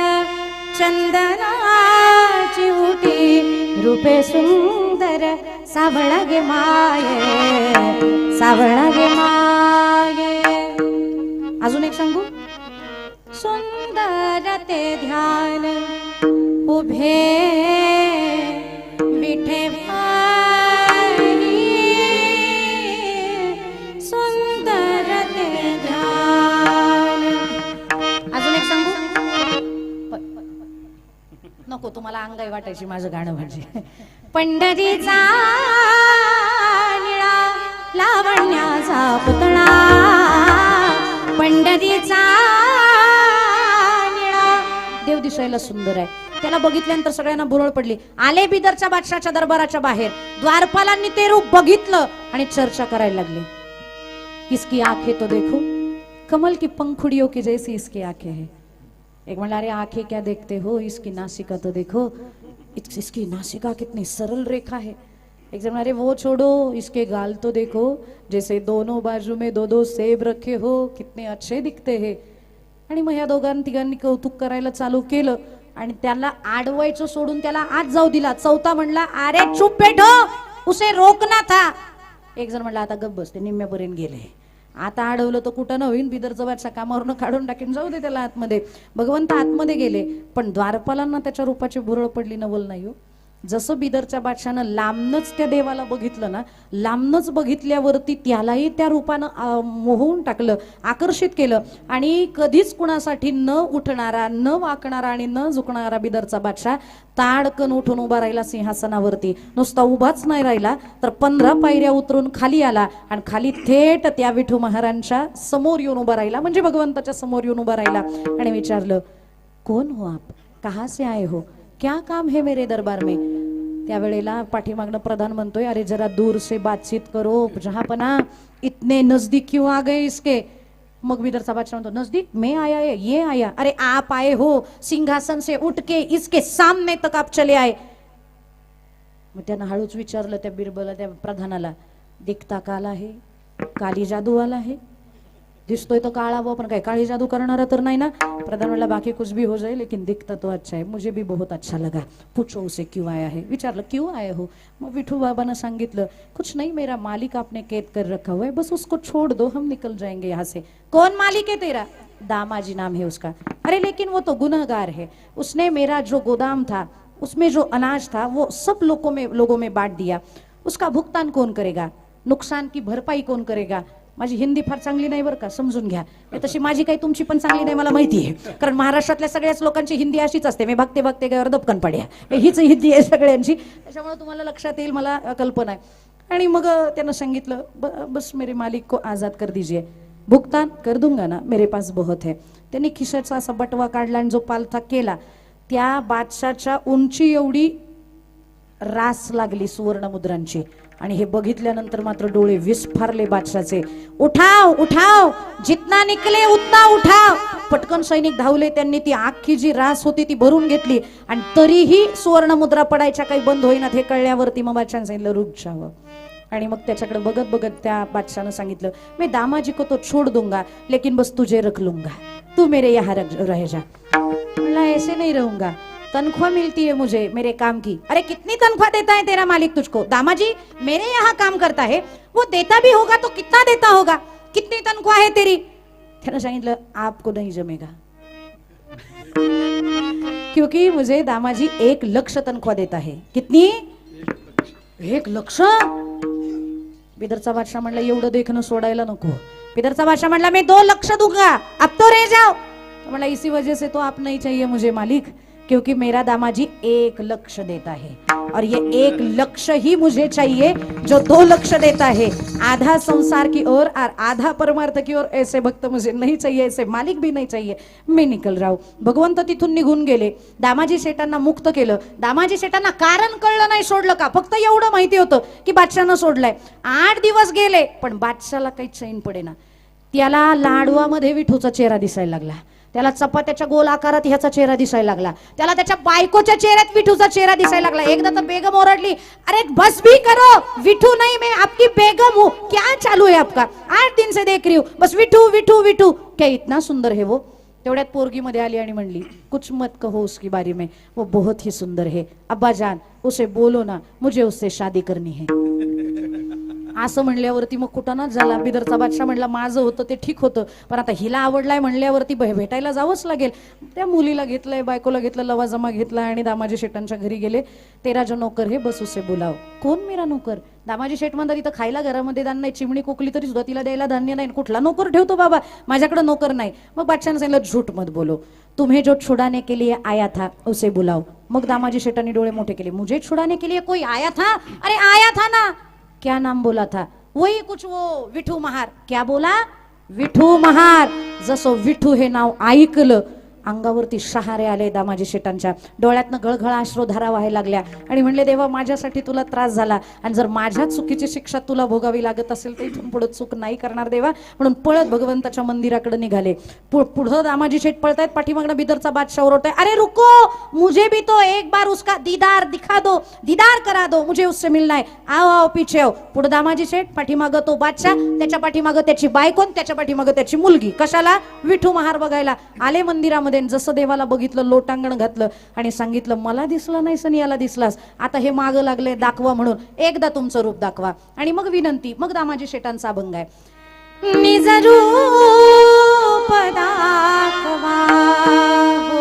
चंदनाची उटी रूपे सुंदर सावळा गे माये, सावळा गे माये. अजून एक सांगू. सुंदर ते ध्यान उभे विठे सुंदर ते ध्यान. अजून एक सांगू. नको, तुम्हाला अंगाई वाटायची माझं गाणं म्हणजे. पंढरीचा निळा लावण्याचा पुतळा, पंढरीचा निळा. देव दिसायला सुंदर आहे. त्याला बघितल्यानंतर सगळ्यांना भुरळ पडली. आले बिदरच्या बादशाच्या दरबाराच्या बाहेर. द्वारपालांनी ते रूप बघितलं आणि चर्चा करायला लागले. इसकी आंखें तो देखो, कमल की पंखुड़ियों की जैसी इसकी आंखें हैं. एक म्हणला, अरे आंखें क्या देखते हो, इसकी नासिका तो देखो, इसकी नासिका कितनी सरल रेखा है. एक जन अरे वो छोड़ो, इसके गाल तो देखो, जैसे दोनों बाजू में दो दो सेब रखे हो, कितने अच्छे दिखते हैं. आणि मग ह्या दोघांनी तिघांनी कौतुक करायला चालू केलं. आणि त्याला आडवायचं सोडून त्याला आत जाऊ दिला. चौथा म्हणला, अरे चुप बैठो, उसे रोकना था. एक जण म्हणला, आता गप्प बस, ते निम्म्यापर्यंत गेले. आता अडवलं तर कुठं न होईन, बिदरचं बादशा कामावरनं काढून टाकेन, जाऊ दे त्याला आतमध्ये. भगवंत आतमध्ये गेले, पण द्वारपालांना त्याच्या रूपाची भुरळ पडली. नवल नाही हो. जसं बिदरच्या बादशानं लांबनच त्या देवाला बघितलं ना, लांबनच बघितल्यावरती त्यालाही त्या रूपानं मोहून टाकलं, आकर्षित केलं. आणि कधीच कुणासाठी न उठणारा, न वाकणारा आणि न झुकणारा बिदरचा बादशाह ताडकन उठून उभा राहिला सिंहासनावरती. नुसता उभाच नाही राहिला, तर 15 पायऱ्या उतरून खाली आला आणि खाली थेट त्या विठू महाराजांच्या समोर येऊन उभा राहिला. म्हणजे भगवंताच्या समोर येऊन उभा राहिला आणि विचारलं, कोण हो आप, कहाँ से आए हो, क्या काम है मेरे दरबार में. त्यावेळेला पाठीमागनं प्रधान म्हणतोय, अरे जरा दूर से बातचीत करो जहांपना, इतने नजदीक क्यों आ गए इसके. मग बिदरचा बादशाह म्हणतो, नजदीक मैं आया है, ये आया, अरे आप आए हो सिंहासन से उठ के इसके सामने तक आप चले आए. मग त्यानं हळूच विचारलं त्या बिरबला, त्या प्रधानाला, दिखता काला है, काली जादू वाला है. दिसतोय तो काळा वो, पण काय काळी जादू करणारा तर नाही ना. प्रधान म्हणला, बाकी कुछ भी हो जाए लेकिन दिखता तो अच्छा है, मुझे भी बहुत अच्छा लगा. पूछो उसे क्यों आया है. विचारलं, क्यों आए हो. मग विठू बाबानं सांगितलं, कुछ नहीं, मेरा मालिक आपने कैद कर रखा हुआ है, बस उसको छोड़ दो, हम निकल जाएंगे यहाँ से. कौन मालिक है तेरा. दामाजी नाम है उसका. अरे लेकिन वो तो गुनहगार है, उसने मेरा जो गोदाम था उसमें जो अनाज था वो सब लोगों में बांट दिया. उसका भुगतान कौन करेगा, नुकसान की भरपाई कौन करेगा. माझी हिंदी फार चांगली नाही बरं का, समजून घ्या. तशी माझी काही तुमची पण चांगली नाही मला माहिती आहे, कारण महाराष्ट्रातल्या सगळ्याच लोकांची हिंदी अशीच असते. मी बघते बघते गैर दपकन पड्या, हीच हिंदी आहे सगळ्यांची, त्याच्यामुळे तुम्हाला लक्षात येईल, मला कल्पना आहे. आणि मग त्यानं सांगितलं, बस मेरे मालिक को आजाद कर दीजिए, भुगतान कर दूंगा ना, मेरे पास बहुत है. त्यांनी खिशाचा असा बटवा काढला आणि जो पालथा केला, त्या बादशाच्या उंची एवढी रास लागली सुवर्ण मुद्रांची. आणि हे बघितल्यानंतर मात्र डोळे विस्फारले बादशाचे. उठाव उठाव, जितना निकले उतना उठाव. पटकन सैनिक धावले, त्यांनी ती आखी जी रास होती ती भरून घेतली. आणि तरीही सुवर्ण मुद्रा पडायच्या काही बंद होईनात हे कळल्यावरती मग बादशाने सांगितलं, रुक जावं. आणि मग त्याच्याकडे बघत बघत त्या बादशानं सांगितलं, मैं दामाजी को तो छोड़ दूंगा लेकिन बस तुझे रख लूंगा, तू मेरे यहाँ रह जा. म्हणला, ऐसे नहीं रहूंगा, तनख्वाह मिलती है मुझे मेरे काम की। अरे कितनी तनख्वाह देता है तेरा मालिक तुझको? दामाजी मेरे यहाँ काम करता है, वो देता भी होगा तो कितना देता होगा, कितनी तनख्वाह है तेरी? त्यानं सांगितलं आपको नहीं जमेगा, क्योंकि मुझे दामाजी 1 लाख तनख्वाह देता है। कितनी? 1 लाख। बिदरचा बादशाह म्हणला एवढं देखणं सोडायला नको। बिदरचा बादशाह म्हणला मैं 2 लाख दूंगा, अब तो रह जाओ। तो म्हणला इसी वजह से तो आप नहीं चाहिए मुझे मालिक, क्योंकि मेरा दामाजी 1 लाख देता है और ये 1 लाख ही मुझे चाहिए जो 2 लाख देता है। आधा संसार की ओर और आधा परमार्थ की ओर ऐसे भक्त मुझे नहीं चाहिए, ऐसे मालिक भी नहीं चाहिए, मी निकल राहू। भगवंत तिथून निघून गेले, दामाजी शेटांना मुक्त केलं। दामाजी शेटांना कारण कळलं नाही, सोडलं का? फक्त एवढं माहिती होतं की बादशाहनं सोडलंय। 8 दिवस गेले पण बादशाहला काही चैन पडेना। त्याला लाडवामध्ये विठूचा चेहरा दिसायला लागला, त्याला चपात्याच्या गोल आकारात ह्याचा चेहरा दिसायला लागला, त्याला त्याच्या बायकोच्या चेहऱ्यात विठूचा चेहरा दिसायला लागला। एकदा तर बेगम ओरडली, अरे बस भी करो, विठू नहीं मैं आपकी बेगम हूँ, क्या चालू है आपका? 8 दिन से देख रही हूँ, बस विठू विठू विठू, क्या इतना सुंदर है वो? तेवढ्यात पोरगी मध्ये आली आणि म्हणली, कुछ मत कहो उसकी बारे में, वो बहुत ही सुंदर है, अब्बा जान उसे बोलो ना, मुझे उससे शादी करनी है। असं म्हणल्यावरती मग कुटाणाच झाला। बिदरचा बादशाह म्हणला माझं होतं ते ठीक होतं, पण आता हिला आवडलाय म्हणल्यावरती भेटायला जावंच लागेल। त्या मुलीला घेतलंय, बायकोला घेतलं, लवाजमा घेतला आणि दामाजी शेटांच्या घरी गेले। तेरा जो नौकर है बस उसे बुलाव। कोण मेरा नौकर? दामाजी शेठ म्हणतात तिथं खायला घरामध्ये धान्य नाही, चिमणी कोकली तरी सुद्धा तिला द्यायला धान्य नाही, कुठला नौकर ठेवतो बाबा, माझ्याकडे नौकर नाही। मग बादशाहने सांगितलं झूठ मत बोलो, तुम्हें जो छुड़ाने के लिए आया था उसे बुलाओ। मग दामाजी शेटांनी डोळे मोठे केले, मुझे छुड़ाने के लिए कोई आया था? अरे आया था ना, क्या नाम बोला था? वही कुछ वो विठू महार। क्या बोला? विठू महार। जसं विठू हे नाव ऐकलं अंगावरती शहारे आले दामाजी शेटांच्या, डोळ्यातनं गळगळ अश्रुधारा व्हायला लागल्या आणि म्हणले देवा माझ्यासाठी तुला त्रास झाला आणि जर माझ्या चुकीची शिक्षा तुला भोगावी लागत असेल तर इथून पुढे चूक नाही करणार देवा। म्हणून पळत भगवंताच्या मंदिराकडे निघाले। पुढं दामाजी शेठ पळतायत, पाठीमागनं बिदरचा बादशाह ओरडतोय, अरे रुको, मुझे भी तो एक बार उसका दीदार दिखा दो, दीदार करा दो, मुझे उससे मिलना है, आओ आओ पीछे आओ। पुढे दामाजी शेठ, पाठीमागं तो बादशाह, त्याच्या पाठीमागं त्याची बायको, त्याच्या पाठीमागं त्याची मुलगी। कशाला? विठू महार बघायला आले मंदिरामध्ये। जसं देवाला बघितलं, लोटांगण घातलं आणि सांगितलं मला दिसला नाही सनी याला दिसलास, आता हे माग लागले दाखवा म्हणून, एकदा तुमचं रूप दाखवा। आणि मग विनंती, मग दामाजी शेटांचा अभंग आहे, निज रूप दाखवा हो,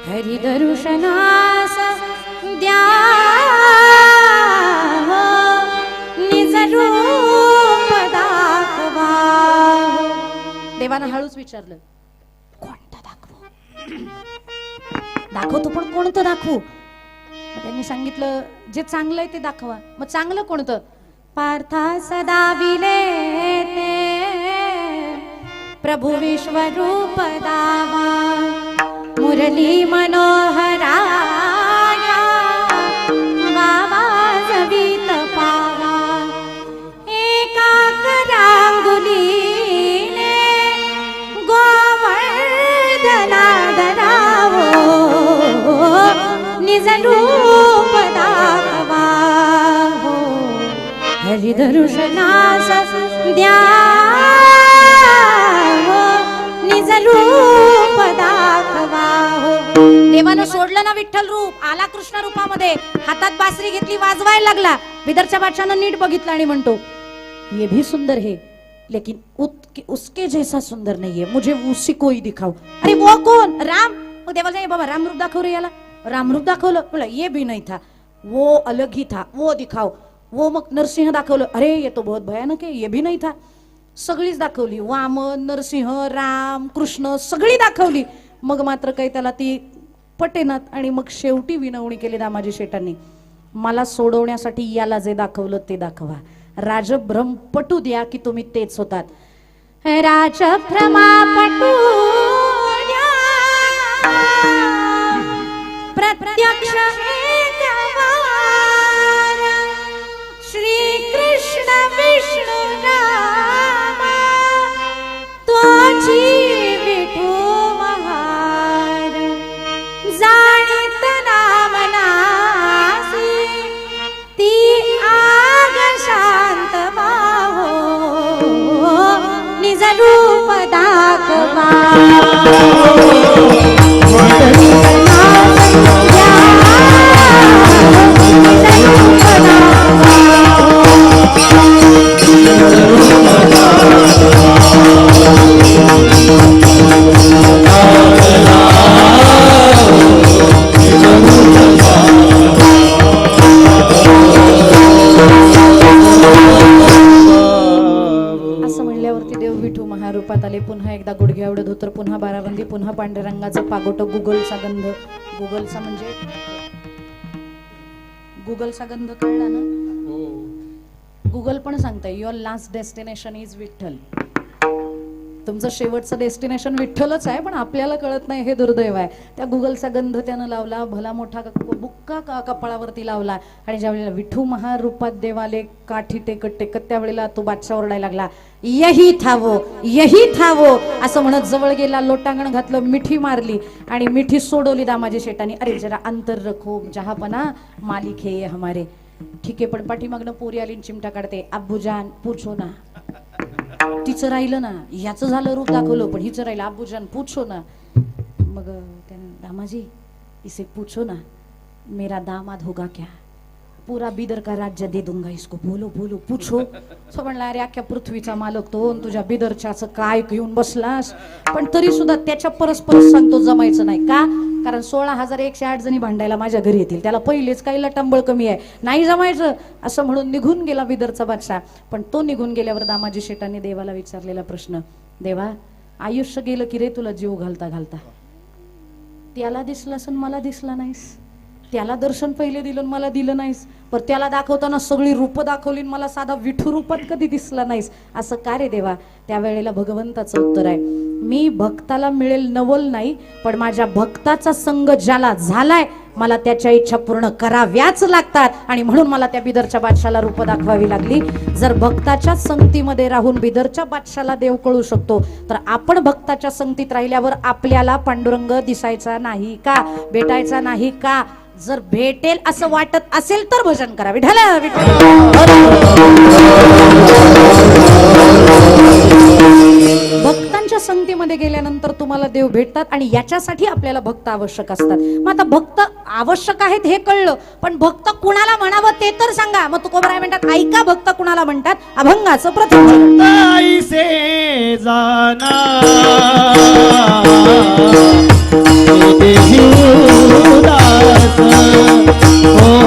हरी दर्शनास द्या हो, निज रूप दाखवा हो। देवानं हळूच विचारलं, दाखवतो पण कोणतं दाखवू? त्यांनी सांगितलं जे चांगलं आहे ते दाखवा। मग चांगलं कोणतं? पार्था सदा विलेते प्रभु विश्वरूप दावा, मुरली मनोहराया वाजवीत पावा, एका करांगुलीने गोवर्धना निज रूप दाखवा हो, हरि दर्शनास द्या हो, निज रूप दाखवा हो। देवानं सोडलं ना विठ्ठल रूप, आला कृष्ण रूपामध्ये, हातात बासरी घेतली, वाजवायला लागला। बिदरच्या बादशाहनं नीट बघितलं आणि म्हणतो, ये भी सुंदर है लेकिन उसके जैसा सुंदर नहीं है, मुझे उसी को ही दिखाओ। अरे वो कौन? राम। मग देवाला सांगितलं बाबा राम रूप दाखव रे याला। राम रूप दाखवलं, बोला ये भी नहीं था, वो अलग ही था, वो दिखाओ। वो मग नरसिंह दाखवलं, अरे ये तो बहुत भयानक है, ये भी नहीं था। सगळीच दाखवली, वामन, नरसिंह, राम, कृष्ण सगळी दाखवली। मग मात्र काही त्याला ती पटेनात आणि मग शेवटी विनवणी केली दामाजी शेटांनी, मला सोडवण्यासाठी याला जे दाखवलं ते दाखवा, राजभ्रम पटू द्या की तुम्ही तेच होतात। राजभ्रमा पटू द्या, प्रत्यक्ष एकवार, श्री कृष्ण विष्णू राम, तोची विठू महार, जाणीत नाम नासी, ती आग शांत बाहो, निज रूप दाखवा। महारूपात आले, पुन्हा एकदा गुडघे एवढं धोतर, पुन्हा बाराबंदी, पुन्हा पांढऱ्या गुगलचा गंध. गुगलचा म्हणजे गुगलचा गंध कळला ना? गुगल पण सांगताय your last destination is Vitthal. तुमचं शेवटचं डेस्टिनेशन विठ्ठलच आहे, पण आपल्याला कळत नाही, हे दुर्दैव आहे. त्या गुगलचा गंध त्यानं लावला, भला मोठा बुक्का कपाळावरती लावला, आणि ज्या वेळेला विठू महारूपात देवाले काठी टेकत टेकत त्यावेळेला तो बादशाह ओरडायला लागला, यही थावो असं म्हणत जवळ गेला, लोटांगण घातलं, मिठी मारली आणि मिठी सोडवली दामाजी शेटानी. अरे जरा अंतर रखो जहापना, मालिक है ये हमारे. ठीक आहे, पण पाठीमागनं पोरी आली चिमटा काढते, अब्बूजान पूछो ना. तिचं राहिलं ना, याचं झालं रूप दाखवलं, पण हिचं राहिलं, अब्बूजान पूछो ना. मग त्यानं, दामाजी इसे पूछो ना मेरा दामाद होगा क्या, पूरा बिदर का राज्य दे दूंगा इसको, बोलो बोलो पूछो. तो म्हणला, अरे अख्ख्या पृथ्वीचा मालक तो, तुझ्या बिदरच्या काय घेऊन बसलास. पण तरी सुद्धा त्याच्या परस्पर सांगतो जमायचं नाही का, कारण 16,108 जणी भांडायला माझ्या घरी येतील, त्याला पहिलेच काही लटंबळ कमी आहे, नाही जमायचं असं म्हणून निघून गेला बिदरचा बादशाह. पण तो निघून गेल्यावर दामाजी शेटांनी देवाला विचारलेला प्रश्न, देवा आयुष्य गेलं की रे तुला जीव घालता घालता, त्याला दिसलास आणि मला दिसला नाहीस, त्याला दर्शन पहिले दिलं मला दिलं नाहीस, पर त्याला दाखवताना सगळी रूप दाखवली, मला साधा विठू रूपात कधी दिसला नाहीस, असं का रे देवा. त्यावेळेला भगवंताचं उत्तर आहे, मी भक्ताला मिळेल नवल नाही, पण माझ्या भक्ताचा संग ज्याला झालाय मला त्याच्या इच्छा पूर्ण कराव्याच लागतात, आणि म्हणून मला त्या बिदरच्या बादशाला रूप दाखवावी लागली. जर भक्ताच्या संगतीमध्ये राहून बिदरच्या बादशाला देव कळू शकतो, तर आपण भक्ताच्या संगतीत राहिल्यावर आपल्याला पांडुरंग दिसायचा नाही का, भेटायचा नाही का. जर भेटेल असं वाटत असेल तर भजन करा, विठ्ठल भक्तांच्या संगतीमध्ये गेल्यानंतर तुम्हाला देव भेटतात, आणि याच्यासाठी आपल्याला भक्त आवश्यक असतात. मग आता भक्त आवश्यक आहेत हे कळलं, पण भक्त कुणाला म्हणावं ते तर सांगा. मग तुकोबराय म्हणतात, ऐका भक्त कुणाला म्हणतात, अभंगाचं प्रथम ताईसे जाना उदास हो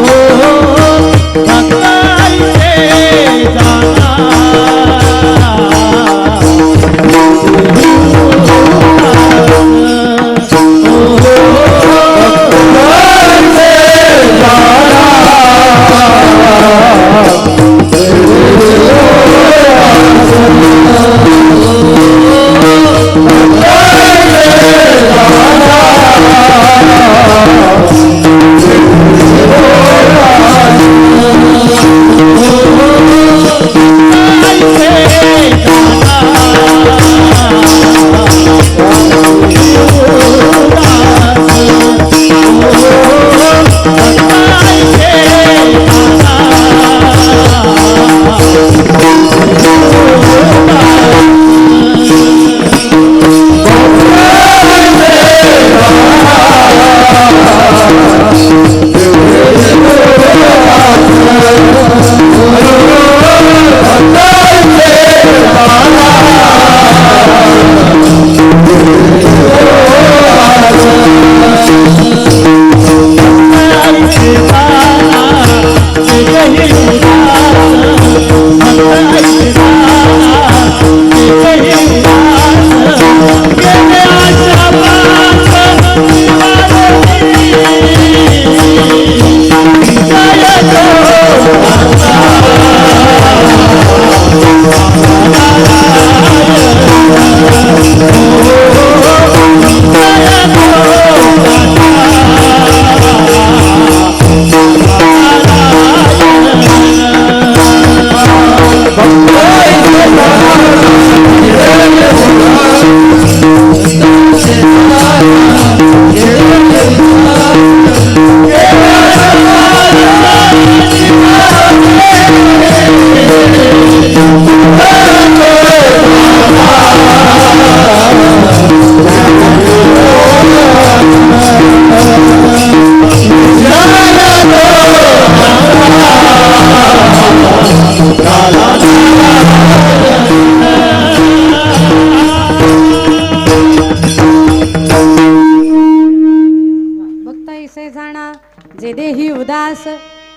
भक्ताईसे जाना जे देही उदास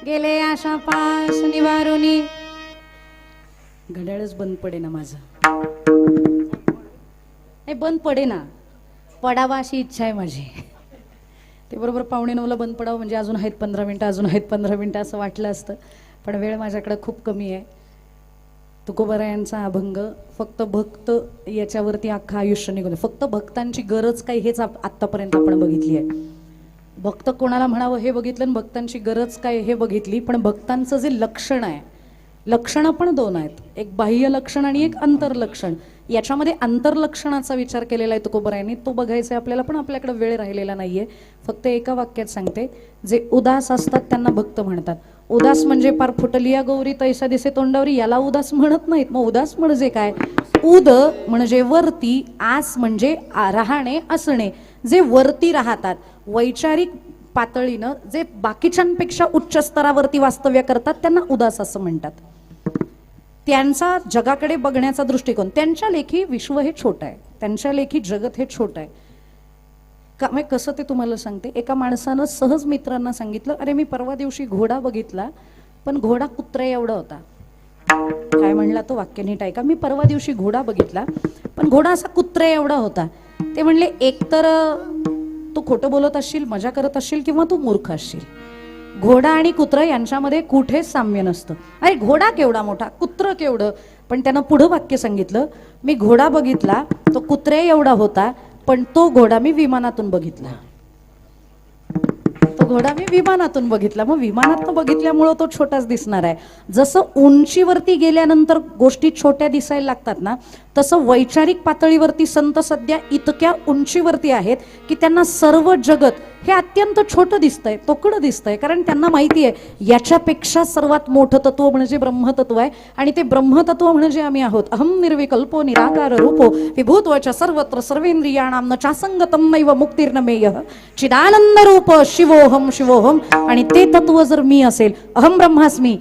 गेले आशा पास निवारुनी. घड्याळच बंद पडे ना माझं. हे बंद पडे ना, पडावा अशी इच्छा आहे माझी. ते बरोबर 8:45ला बंद पडावं म्हणजे अजून आहेत 15 मिनटं, अजून आहेत 15 मिनटं असं वाटलं असतं, पण वेळ माझ्याकडे खूप कमी आहे. तुकोबारायांचा अभंग फक्त भक्त याच्यावरती अख्खं आयुष्य निघून, फक्त भक्तांची गरज काय हेच आत्तापर्यंत आपण बघितली आहे. भक्त कोणाला म्हणावं हे बघितलं आणि भक्तांची गरज काय हे बघितली, पण भक्तांचं जे लक्षण आहे, लक्षणं पण दोन आहेत, एक बाह्य लक्षण आणि एक अंतर्लक्षण. याच्यामध्ये अंतर्लक्षणाचा विचार केलेला आहे तुकोबारायांनी, तो बघायचा आहे आपल्याला, पण आपल्याकडे वेळ राहिलेला नाहीये. फक्त एका वाक्यात सांगते, जे उदास असतात त्यांना भक्त म्हणतात. उदास म्हणजे पार फुटलिया गौरी तैसा दिसे तोंडावरी, याला उदास म्हणत नाहीत. मग उदास म्हणजे काय? उद म्हणजे वरती, आस म्हणजे राहणे, असणे, जे वरती राहतात, वैचारिक पातळीनं जे बाकीच्यांपेक्षा उच्च स्तरावरती वास्तव्य करतात त्यांना उदास असं म्हणतात. त्यांचा जगाकडे बघण्याचा दृष्टिकोन, त्यांच्या लेखी विश्व हे छोटं आहे, त्यांच्या लेखी जगत हे छोटं आहे. का मग कसं ते तुम्हाला सांगते. एका माणसानं सहज मित्रांना सांगितलं, अरे मी परवा दिवशी घोडा बघितला, पण घोडा कुत्र्या एवढा होता. काय म्हणला तो, वाक्य नीट ऐका. मी परवा दिवशी घोडा बघितला, पण घोडा असा कुत्र्या एवढा होता. ते म्हणले, एकतर तू खोटं बोलत असशील, मजा करत असशील, किंवा तू मूर्ख असशील. घोडा आणि कुत्र यांच्यामध्ये कुठेच साम्य नसतं. अरे घोडा केवढा मोठा, कुत्र केवढं. पण त्यानं पुढं वाक्य सांगितलं, मी घोडा बघितला, तो कुत्र्या एवढा होता, पण तो घोडा मी विमानातून बघितला. तो घोडा मी विमानातून बघितला. मग विमानातून बघितल्यामुळं तो छोटाच दिसणार आहे. जसं उंचीवरती गेल्यानंतर गोष्टी छोट्या दिसायला लागतात ना, तसं वैचारिक पातळीवरती संत सध्या इतक्या उंचीवरती आहेत की त्यांना सर्व जगत हे अत्यंत छोटं दिसतंय, तोकडं दिसतंय. कारण त्यांना माहिती आहे याच्यापेक्षा सर्वात मोठं तत्व म्हणजे ब्रह्मतत्व आहे, आणि ते ब्रह्मतत्व म्हणजे आम्ही आहोत. अहम निर्विकल्पो निराकार रूपो विभूत्वच सर्वत्र सर्वेंद्रियाणां न चासंगतम नैव मुक्तिर्नमेयः चिदानंद रूप शिवोहम शिवोहम. आणि ते तत्व जर मी असेल, अहम ब्रह्मास्मी,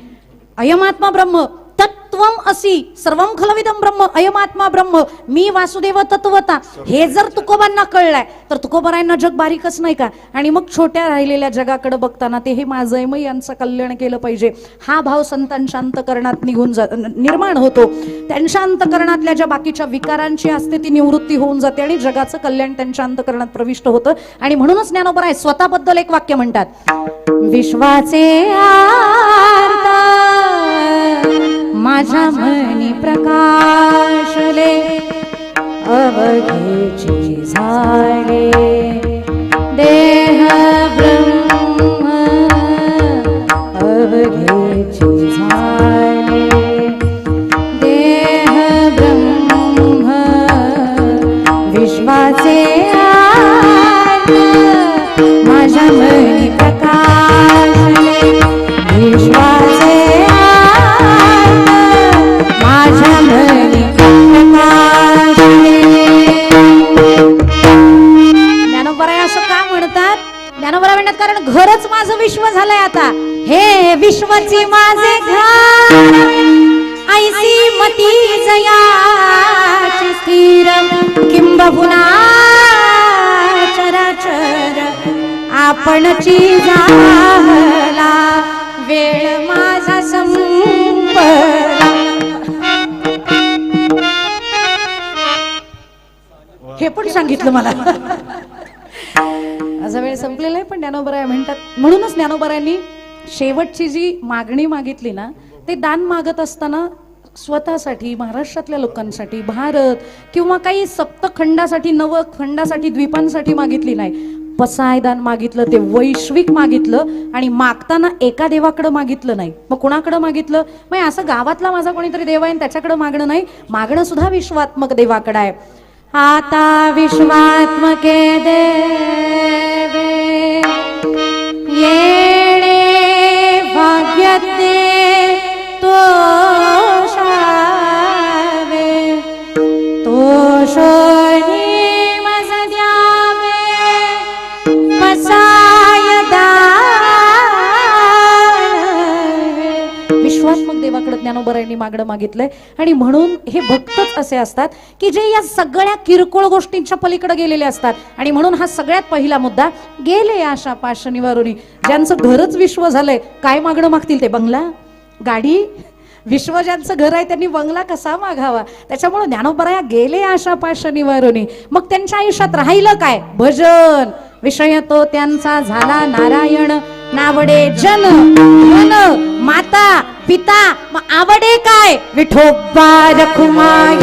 अयमात्मा ब्रह्म, तत्वम असी सर्वम खलविदम ब्रह्म, अयमात्मा ब्रह्म, मी वासुदेव तत्वता, हे जर तुकोबांना कळलंय तर तुकोबारायांना जग बारीकच नाही का. आणि मग छोट्या राहिलेल्या जगाकडे बघताना ते हे माझं आहे, मग यांचं कल्याण केलं पाहिजे, हा भाव संतांच्या अंतकरणात निर्माण होतो. त्यांच्या अंतकरणातल्या ज्या बाकीच्या विकारांची असते ती निवृत्ती होऊन जाते आणि जगाचं कल्याण त्यांच्या अंतकरणात प्रविष्ट होतं. आणि म्हणूनच ज्ञानोबा आहे स्वतःबद्दल एक वाक्य म्हणतात, विश्वाचे आरता माझ्या मनी प्रकाशले, अवघेची झाले देह ब्रह्म, अवघेची झाले देह ब्रह्म. विश्वाचे आर्त माझ्या मनी प्रकाशले, विश्वाचे ज्ञानोबा म्हणतात, कारण घरच माझं विश्व झालंय आता. हे विश्वची माझे घर, ऐसी मती जयाची स्थिर, किंबहुना चराचर आपणची झाला, वेळ माझा संपला. हे पण सांगितलं मला. माझा वेळ संपलेला आहे, पण ज्ञानोबराय म्हणतात, म्हणूनच ज्ञानोबरायांनी शेवटची जी मागणी मागितली ना, ते दान मागत असताना स्वतःसाठी, महाराष्ट्रातल्या लोकांसाठी, भारत किंवा काही सप्तखंडासाठी, नवखंडासाठी, द्वीपांसाठी मागितली नाही. पसायदान मागितलं, ते वैश्विक मागितलं. आणि मागताना एका देवाकडे मागितलं नाही, मग कुणाकडे मागितलं? मग असं गावातला माझा कोणीतरी देव आहे त्याच्याकडे मागणं नाही, मागणं सुद्धा विश्वात्मक देवाकडे आहे. आता विश्वात्मके देवे येणे भाग्यते तोषावे, तोषणी मज द्यावे पसाय दावे. विश्वात्मक देवाकडे ज्ञानोबरायांनी मागणं मागितलंय. आणि म्हणून हे भक्तच असे असतात की जे या सगळ्या किरकोळ गोष्टींच्या पलीकडे गेलेले असतात. आणि म्हणून हा सगळ्यात पहिला मुद्दा, गेले आशा पाश निवारुनी, ज्यांचं घरच विश्व झालंय, काय मागणं मागतील ते? बंगला, गाडी, विश्व ज्यांचं घर आहे त्यांनी बंगला कसा मागावा. त्याच्यामुळे ज्ञानोबराया गेले आशा पाश निवारुनी. मग त्यांच्या आयुष्यात राहिलं काय? भजन. विषय तो त्यांचा झाला नारायण. नावडे जन मन माता पिता. मग आवडे काय? विठोबा रखुमाई.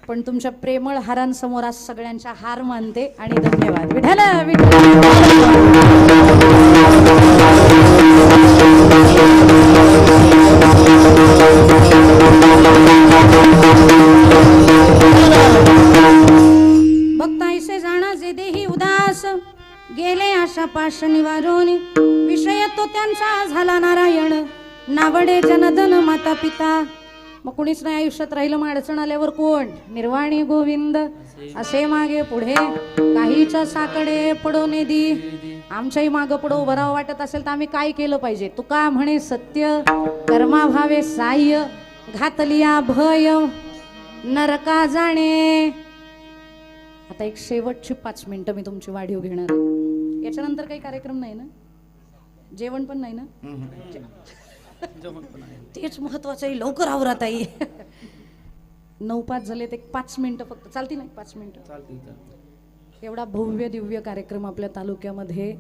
पण तुमच्या प्रेमळ हारांसमोर आज सगळ्यांच्या हार मानते आणि धन्यवाद. विठ्ठल विठ्ठल. भक्त ऐसे जाणाचे देही उदास गेले आशा पाश निवारून विषय तो त्यांचा झाला नारायण नावडे जनधन माता पिता. मग कुणीच नाही आयुष्यात राहिलं, मग अडचण आल्यावर कोण? निर्वाणी गोविंद असे मागे पुढे काहीच साकडे पडो निधी. आमच्याही मागं पुढं उभं राहावं वाटत असेल तर आम्ही काय केलं पाहिजे? तुका म्हणे सत्य कर्माभावे साह्य घातलिया भय नरका जाणे. आता एक शेवटची 5 मिनिटं मी तुमची वाढीव घेणार आहे. याच्यानंतर काही कार्यक्रम नाही ना? जेवण पण नाही ना? तेच महत्वाचं आहे. लवकर आवरात आई. 9:05 झाले ते 5 मिनिटं फक्त चालती नाही? 5 मिनिटं. एवढा भव्य दिव्य कार्यक्रम आपल्या तालुक्यामध्ये.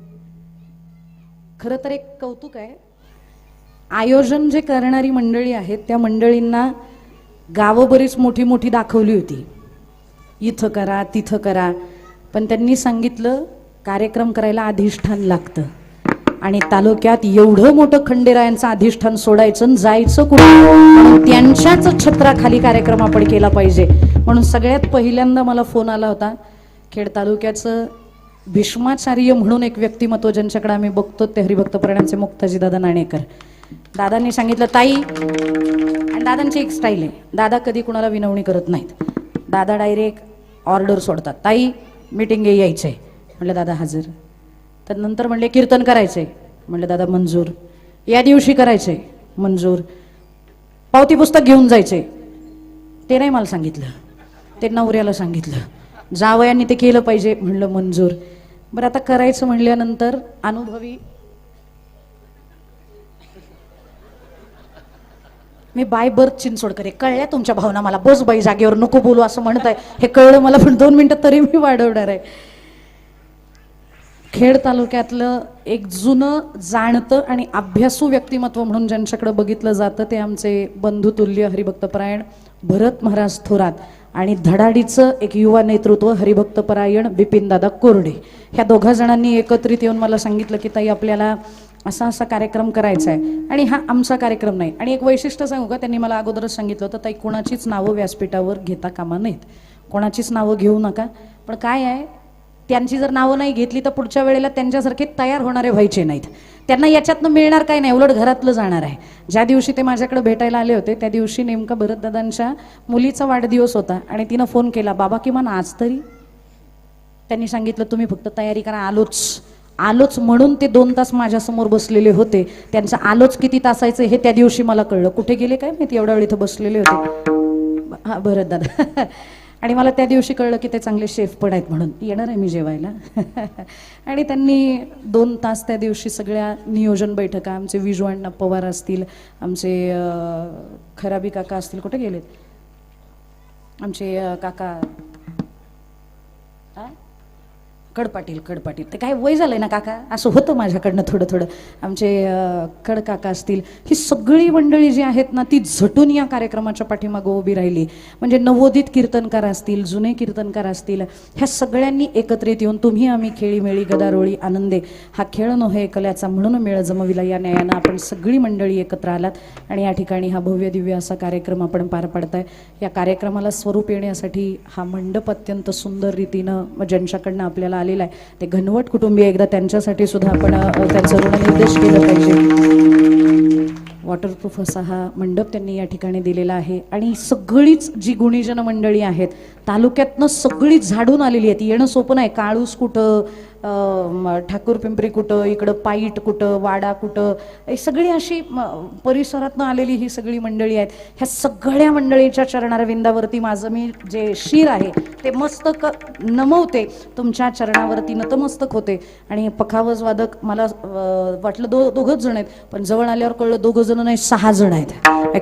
खरं तर एक कौतुक आहे, आयोजन जे करणारी मंडळी आहेत त्या मंडळींना गावं बरीच मोठी मोठी दाखवली होती, इथं करा तिथं करा, पण त्यांनी सांगितलं कार्यक्रम करायला अधिष्ठान लागतं. आणि तालुक्यात एवढं मोठं खंडेरायांचं अधिष्ठान सोडायचं आणि जायचं कुठं? त्यांच्याच छत्राखाली कार्यक्रम आपण केला पाहिजे. म्हणून सगळ्यात पहिल्यांदा मला फोन आला होता. खेड तालुक्याचं भीष्माचार्य म्हणून एक व्यक्तिमत्व ज्यांच्याकडे आम्ही बघतो ते हरिभक्त परायणचे मुक्ताजी दादा नाणेकर. दादांनी सांगितलं ताई, आणि दादांची एक स्टाईल आहे, दादा कधी कुणाला विनवणी करत नाहीत. दादा डायरेक्ट ऑर्डर सोडतात, ताई मीटिंग यायचं आहे. म्हटलं दादा हजर. तर नंतर म्हणले कीर्तन करायचंय. म्हणलं दादा मंजूर. या दिवशी करायचंय. मंजूर. पावती पुस्तक घेऊन जायचंय. ते नाही मला सांगितलं, ते नवऱ्याला सांगितलं. जावयांनी ते केलं पाहिजे. म्हणलं मंजूर. बरं आता करायचं म्हणल्यानंतर अनुभवी मी बाय बर्थ चिंचोडकर आहे. कळल्या तुमच्या भावना मला? बस बाई जागेवर, नको बोलू असं म्हणत आहे. हे कळलं मला, पण 2 मिनिटं तरी मी वाढवणार आहे. खेड तालुक्यातलं एक जुनं जाणतं आणि अभ्यासू व्यक्तिमत्व म्हणून ज्यांच्याकडे बघितलं जातं ते आमचे बंधुतुल्य हरिभक्तपरायण भरत महाराज थोरात आणि धडाडीचं एक युवा नेतृत्व हरिभक्तपरायण बिपिनदादा कोरडे. ह्या 2 जणांनी एकत्रित येऊन मला सांगितलं की ताई आपल्याला असा असा कार्यक्रम करायचा आहे आणि हा आमचा कार्यक्रम नाही. आणि एक वैशिष्ट्य सांगू का, त्यांनी मला अगोदरच सांगितलं होतं ताई कोणाचीच नावं व्यासपीठावर घेता कामा नाहीत, कोणाचीच नावं घेऊ नका. पण काय आहे, त्यांची जर नावं नाही घेतली तर पुढच्या वेळेला त्यांच्यासारखे तयार होणारे व्हायचे नाहीत. त्यांना याच्यातनं मिळणार काय नाही, उलट घरातलं जाणार आहे. ज्या दिवशी ते माझ्याकडे भेटायला आले होते त्या दिवशी नेमका भरतदादांच्या मुलीचा वाढदिवस होता आणि तिनं फोन केला, बाबा किमान आज तरी. त्यांनी सांगितलं तुम्ही फक्त तयारी करा, आलोच म्हणून ते 2 तास माझ्यासमोर बसलेले होते. त्यांचं आलोच किती तासायचं हे त्या दिवशी मला कळलं. कुठे गेले काय माहिती, एवढ्या वेळ इथं बसलेले होते. हा भरतदादा. आणि मला त्या दिवशी कळलं की ते चांगले शेफ पण आहेत म्हणून येणार आहे मी जेवायला. आणि त्यांनी 2 तास त्या दिवशी सगळ्या नियोजन बैठका, आमचे विजू अण्णा पवार असतील, आमचे खराबी काका असतील, कुठे गेलेत आमचे काका कडपाटील, ते काय वय झालंय ना काका, असं होतं माझ्याकडनं थोडं. आमचे कडकाका असतील, ही सगळी मंडळी जी आहेत ना ती झटून या कार्यक्रमाच्या पाठीमागं उभी राहिली. म्हणजे नवोदित कीर्तनकार असतील, जुने कीर्तनकार असतील, ह्या सगळ्यांनी एकत्रित येऊन तुम्ही आम्ही खेळीमेळी गदारोळी आनंदे हा खेळ नव्हे कल्याचा म्हणून मेळ जमविला या न्यायानं आपण सगळी मंडळी एकत्र आलात आणि या ठिकाणी हा भव्य दिव्य असा कार्यक्रम आपण पार पाडताय. या कार्यक्रमाला स्वरूप येण्यासाठी हा मंडप अत्यंत सुंदर रीतीनं ज्यांच्याकडनं आपल्याला आलेला आहे ते घनवट कुटुंबीय, एकदा त्यांच्यासाठी सुद्धा आपण त्यांचं ऋणनिर्देश केलं पाहिजे. वॉटरप्रूफ असा हा मंडप त्यांनी या ठिकाणी दिलेला आहे. आणि सगळीच जी गुणीजन मंडळी आहेत तालुक्यातनं सगळी झाडून आलेली आहेत. येणं सोपं नाही. काळूस कुठं, ठाकूर पिंपरी कुठं, इकडं पाईट कुठं, वाडा कुठं, ही सगळी अशी परिसरातनं आलेली ही सगळी मंडळी आहेत. ह्या सगळ्या मंडळीच्या चरणारविंदावरती माझं मी जे शीर आहे ते मस्तक नमवते, तुमच्या चरणावरती नतमस्तक होते. आणि पखावज वादक मला वाटलं 2 जण आहेत, पण जवळ आल्यावर कळलं 2 जण नाही 6 जण आहेत.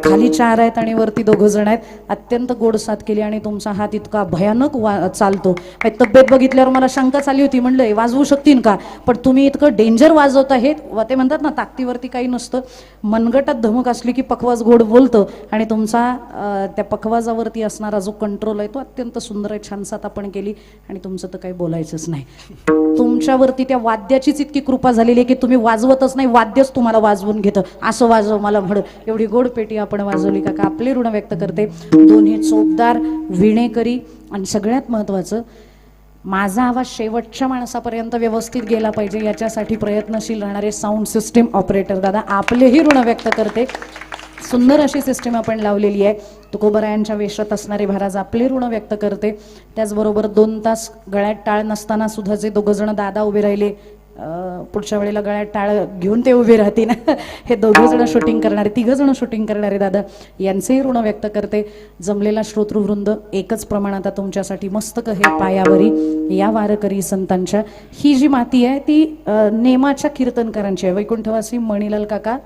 खाली 4 आहेत आणि वरती 2 जण आहेत. अत्यंत गोड साथ केली आणि तुमचा हात इतका भयानक चालतो. तब्येत बघितल्यावर मला शंकाच आली होती, म्हणलं वाजवू शकतील का, पण तुम्ही इतकं डेंजर वाजवत आहेत. ते म्हणतात ना ताकदीवरती काही नसतं, मनगटात धमक असली की पखवाज गोड बोलतं. आणि तुमचा त्या पखवाजावरती असणारा जो कंट्रोल आहे तो अत्यंत सुंदर आहे. छान साथ आपण केली आणि तुमचं तर काही बोलायचंच नाही. तुमच्यावरती त्या वाद्याचीच इतकी कृपा झालेली आहे की तुम्ही वाजवतच नाही, वाद्यच तुम्हाला वाजवून घेतं. असं वाजव मला म्हणून एवढी गोड पेटी आपण वाजवली. काका आपले ऋण व्यक्त करते. दोन्ही चोपदार विणेकरी आणि सगळ्यात महत्त्वाचं माझा आवाज शेवटच्या माणसापर्यंत व्यवस्थित गेला पाहिजे याच्यासाठी प्रयत्नशील राहणारे साऊंड सिस्टीम ऑपरेटर दादा आपलेही ऋण व्यक्त करते. सुंदर अशी सिस्टीम आपण लावलेली आहे. तुकोबरायांच्या वेशात असणारे महाराज आपले ऋण व्यक्त करते. त्याचबरोबर 2 तास गळ्यात टाळ नसताना सुद्धा जे 2 जण दादा उभे राहिले, पुढच्या वेळेला गळ्यात टाळ घेऊन ते उभे राहतील. हे 2 जण शूटिंग करणारे, 3 जण शूटिंग करणारे दादा यांचेही ऋण व्यक्त करते. जमलेला श्रोतृवृंद एकच प्रमाणात तुमच्यासाठी मस्तक हे पायावरी या वारकरी संतांच्या. ही जी माती आहे ती नेमाच्या कीर्तनकारांची आहे. वैकुंठवासी मणिलाल काका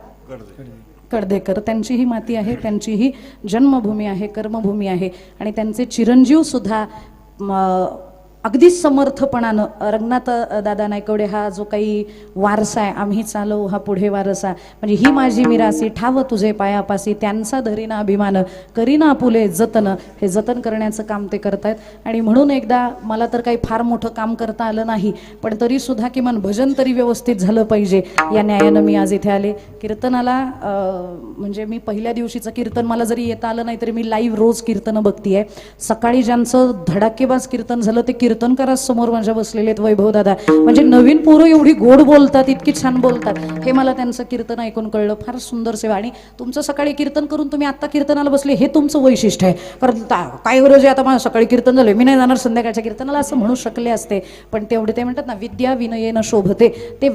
कडदेकर त्यांची ही माती आहे. त्यांची ही जन्मभूमी आहे, कर्मभूमी आहे. आणि त्यांचे चिरंजीव सुद्धा अगदी समर्थपणानं रंगनाथ दादा नायकवडे हा जो काही वारसा आहे, आम्ही चालवू हा पुढे वारसा, म्हणजे ही माझी मिरासी ठाव तुझे पायापासी, त्यांचा धरीना अभिमान करीना आपुले जतन, हे जतन करण्याचं काम ते करतायत. आणि म्हणून एकदा मला तर काही फार मोठं काम करता आलं नाही, पण तरी सुद्धा किमान भजन तरी व्यवस्थित झालं पाहिजे या न्यायानं मी आज इथे आले. कीर्तनाला म्हणजे मी पहिल्या दिवशीचं कीर्तन मला जरी येता आलं नाही तरी मी लाईव्ह रोज कीर्तनं बघतीये. सकाळी ज्यांचं धडाकेबाज कीर्तन झालं ते कीर्तनकार समोर माझ्या बसलेले आहेत वैभव दादा. म्हणजे नवीन पोरं एवढी गोड बोलतात, इतकी छान बोलतात, हे मला त्यांचं कीर्तन ऐकून कळलं. फार सुंदर सेवा. आणि तुमचं सकाळी कीर्तन करून तुम्ही आता कीर्तनाला बसले हे तुमचं वैशिष्ट्य आहे. कारण काय गरज आहे आता माझं सकाळी कीर्तन झालं मी नाही जाणार संध्याकाळच्या कीर्तनाला असं म्हणू शकले असते, पण तेवढे ते म्हणतात ना विद्या विनयेन शोभते, ते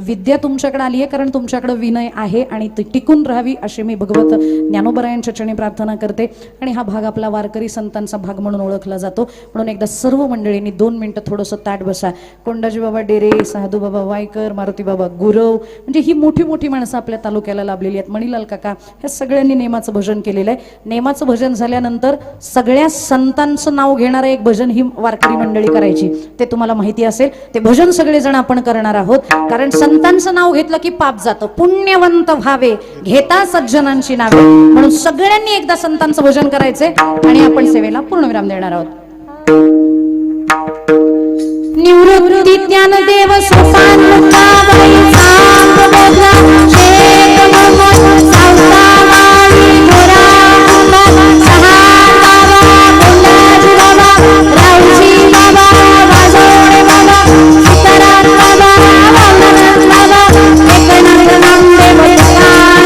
विद्या तुमच्याकडे आली आहे कारण तुमच्याकडे विनय आहे आणि ती टिकून राहावी अशी मी भगवत ज्ञानोबरायांच्या चरणी प्रार्थना करते. आणि हा भाग आपला वारकरी संतांचा भाग म्हणून ओळखला जातो. म्हणून एकदा सर्व मंडळींनी 2 मिनिटं थोडंसं ताट बसा. कोंडाजी बाबा डेरे, साधू बाबा वायकर, मारुती बाबा गुरव, म्हणजे ही मोठी मोठी माणसं आपल्या तालुक्याला लाभलेली आहेत. मणिलाल काका, ह्या सगळ्यांनी नेमाचं भजन केलेलं आहे. नेमाचं भजन झाल्यानंतर सगळ्या संतांचं नाव घेणारं एक भजन ही वारकरी मंडळी करायची, ते तुम्हाला माहिती असेल. ते भजन सगळेजण आपण करणार आहोत, कारण संतांचं नाव घेतलं की पाप जातं. पुण्यवंत व्हावे घेता सज्जनांची नावे, म्हणून सगळ्यांनी एकदा संतांचं भजन करायचंय आणि आपण सेवेला पूर्णविराम देणार आहोत. निवृत्ती ज्ञानदेव सोपान मुक्ताबाई सांग बोधला शेत मोहन सावतामाळी गोरा बाबा सहान बाबा कोंडाजी बाबा रावजी बाबा वाजोळे बाबा सीताराम बाबा वामन बाबा एकनाथ नामदेव ठिकाणा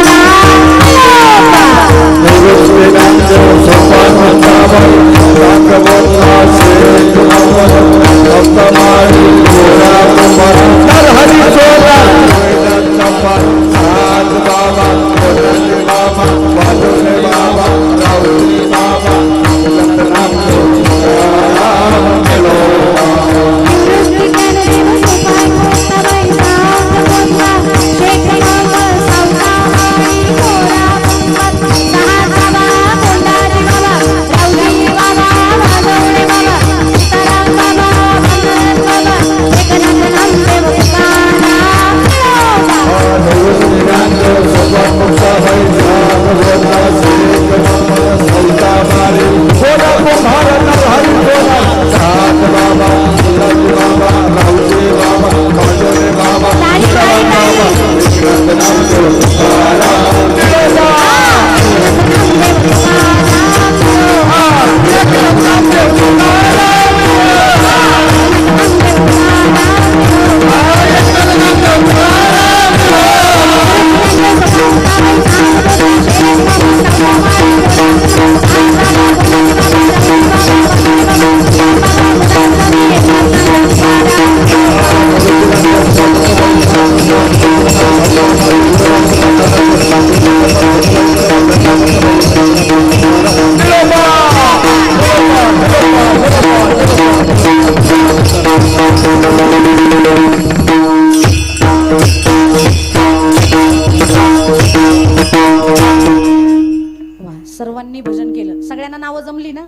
सर्वांनी भजन केलं. सगळ्यांना नावं जमली ना,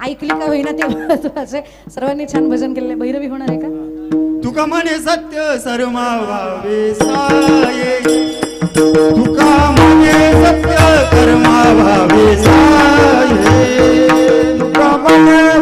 ऐकली का होईना ते महत्वाचं. सर्वांनी छान भजन केलेलं. भैरवी होणार आहे का? तुका म्हणे सत्य सर्मा व्हावे साये तुका म्हणे सत्य कर्मा व्हावे साये तुका म्हणे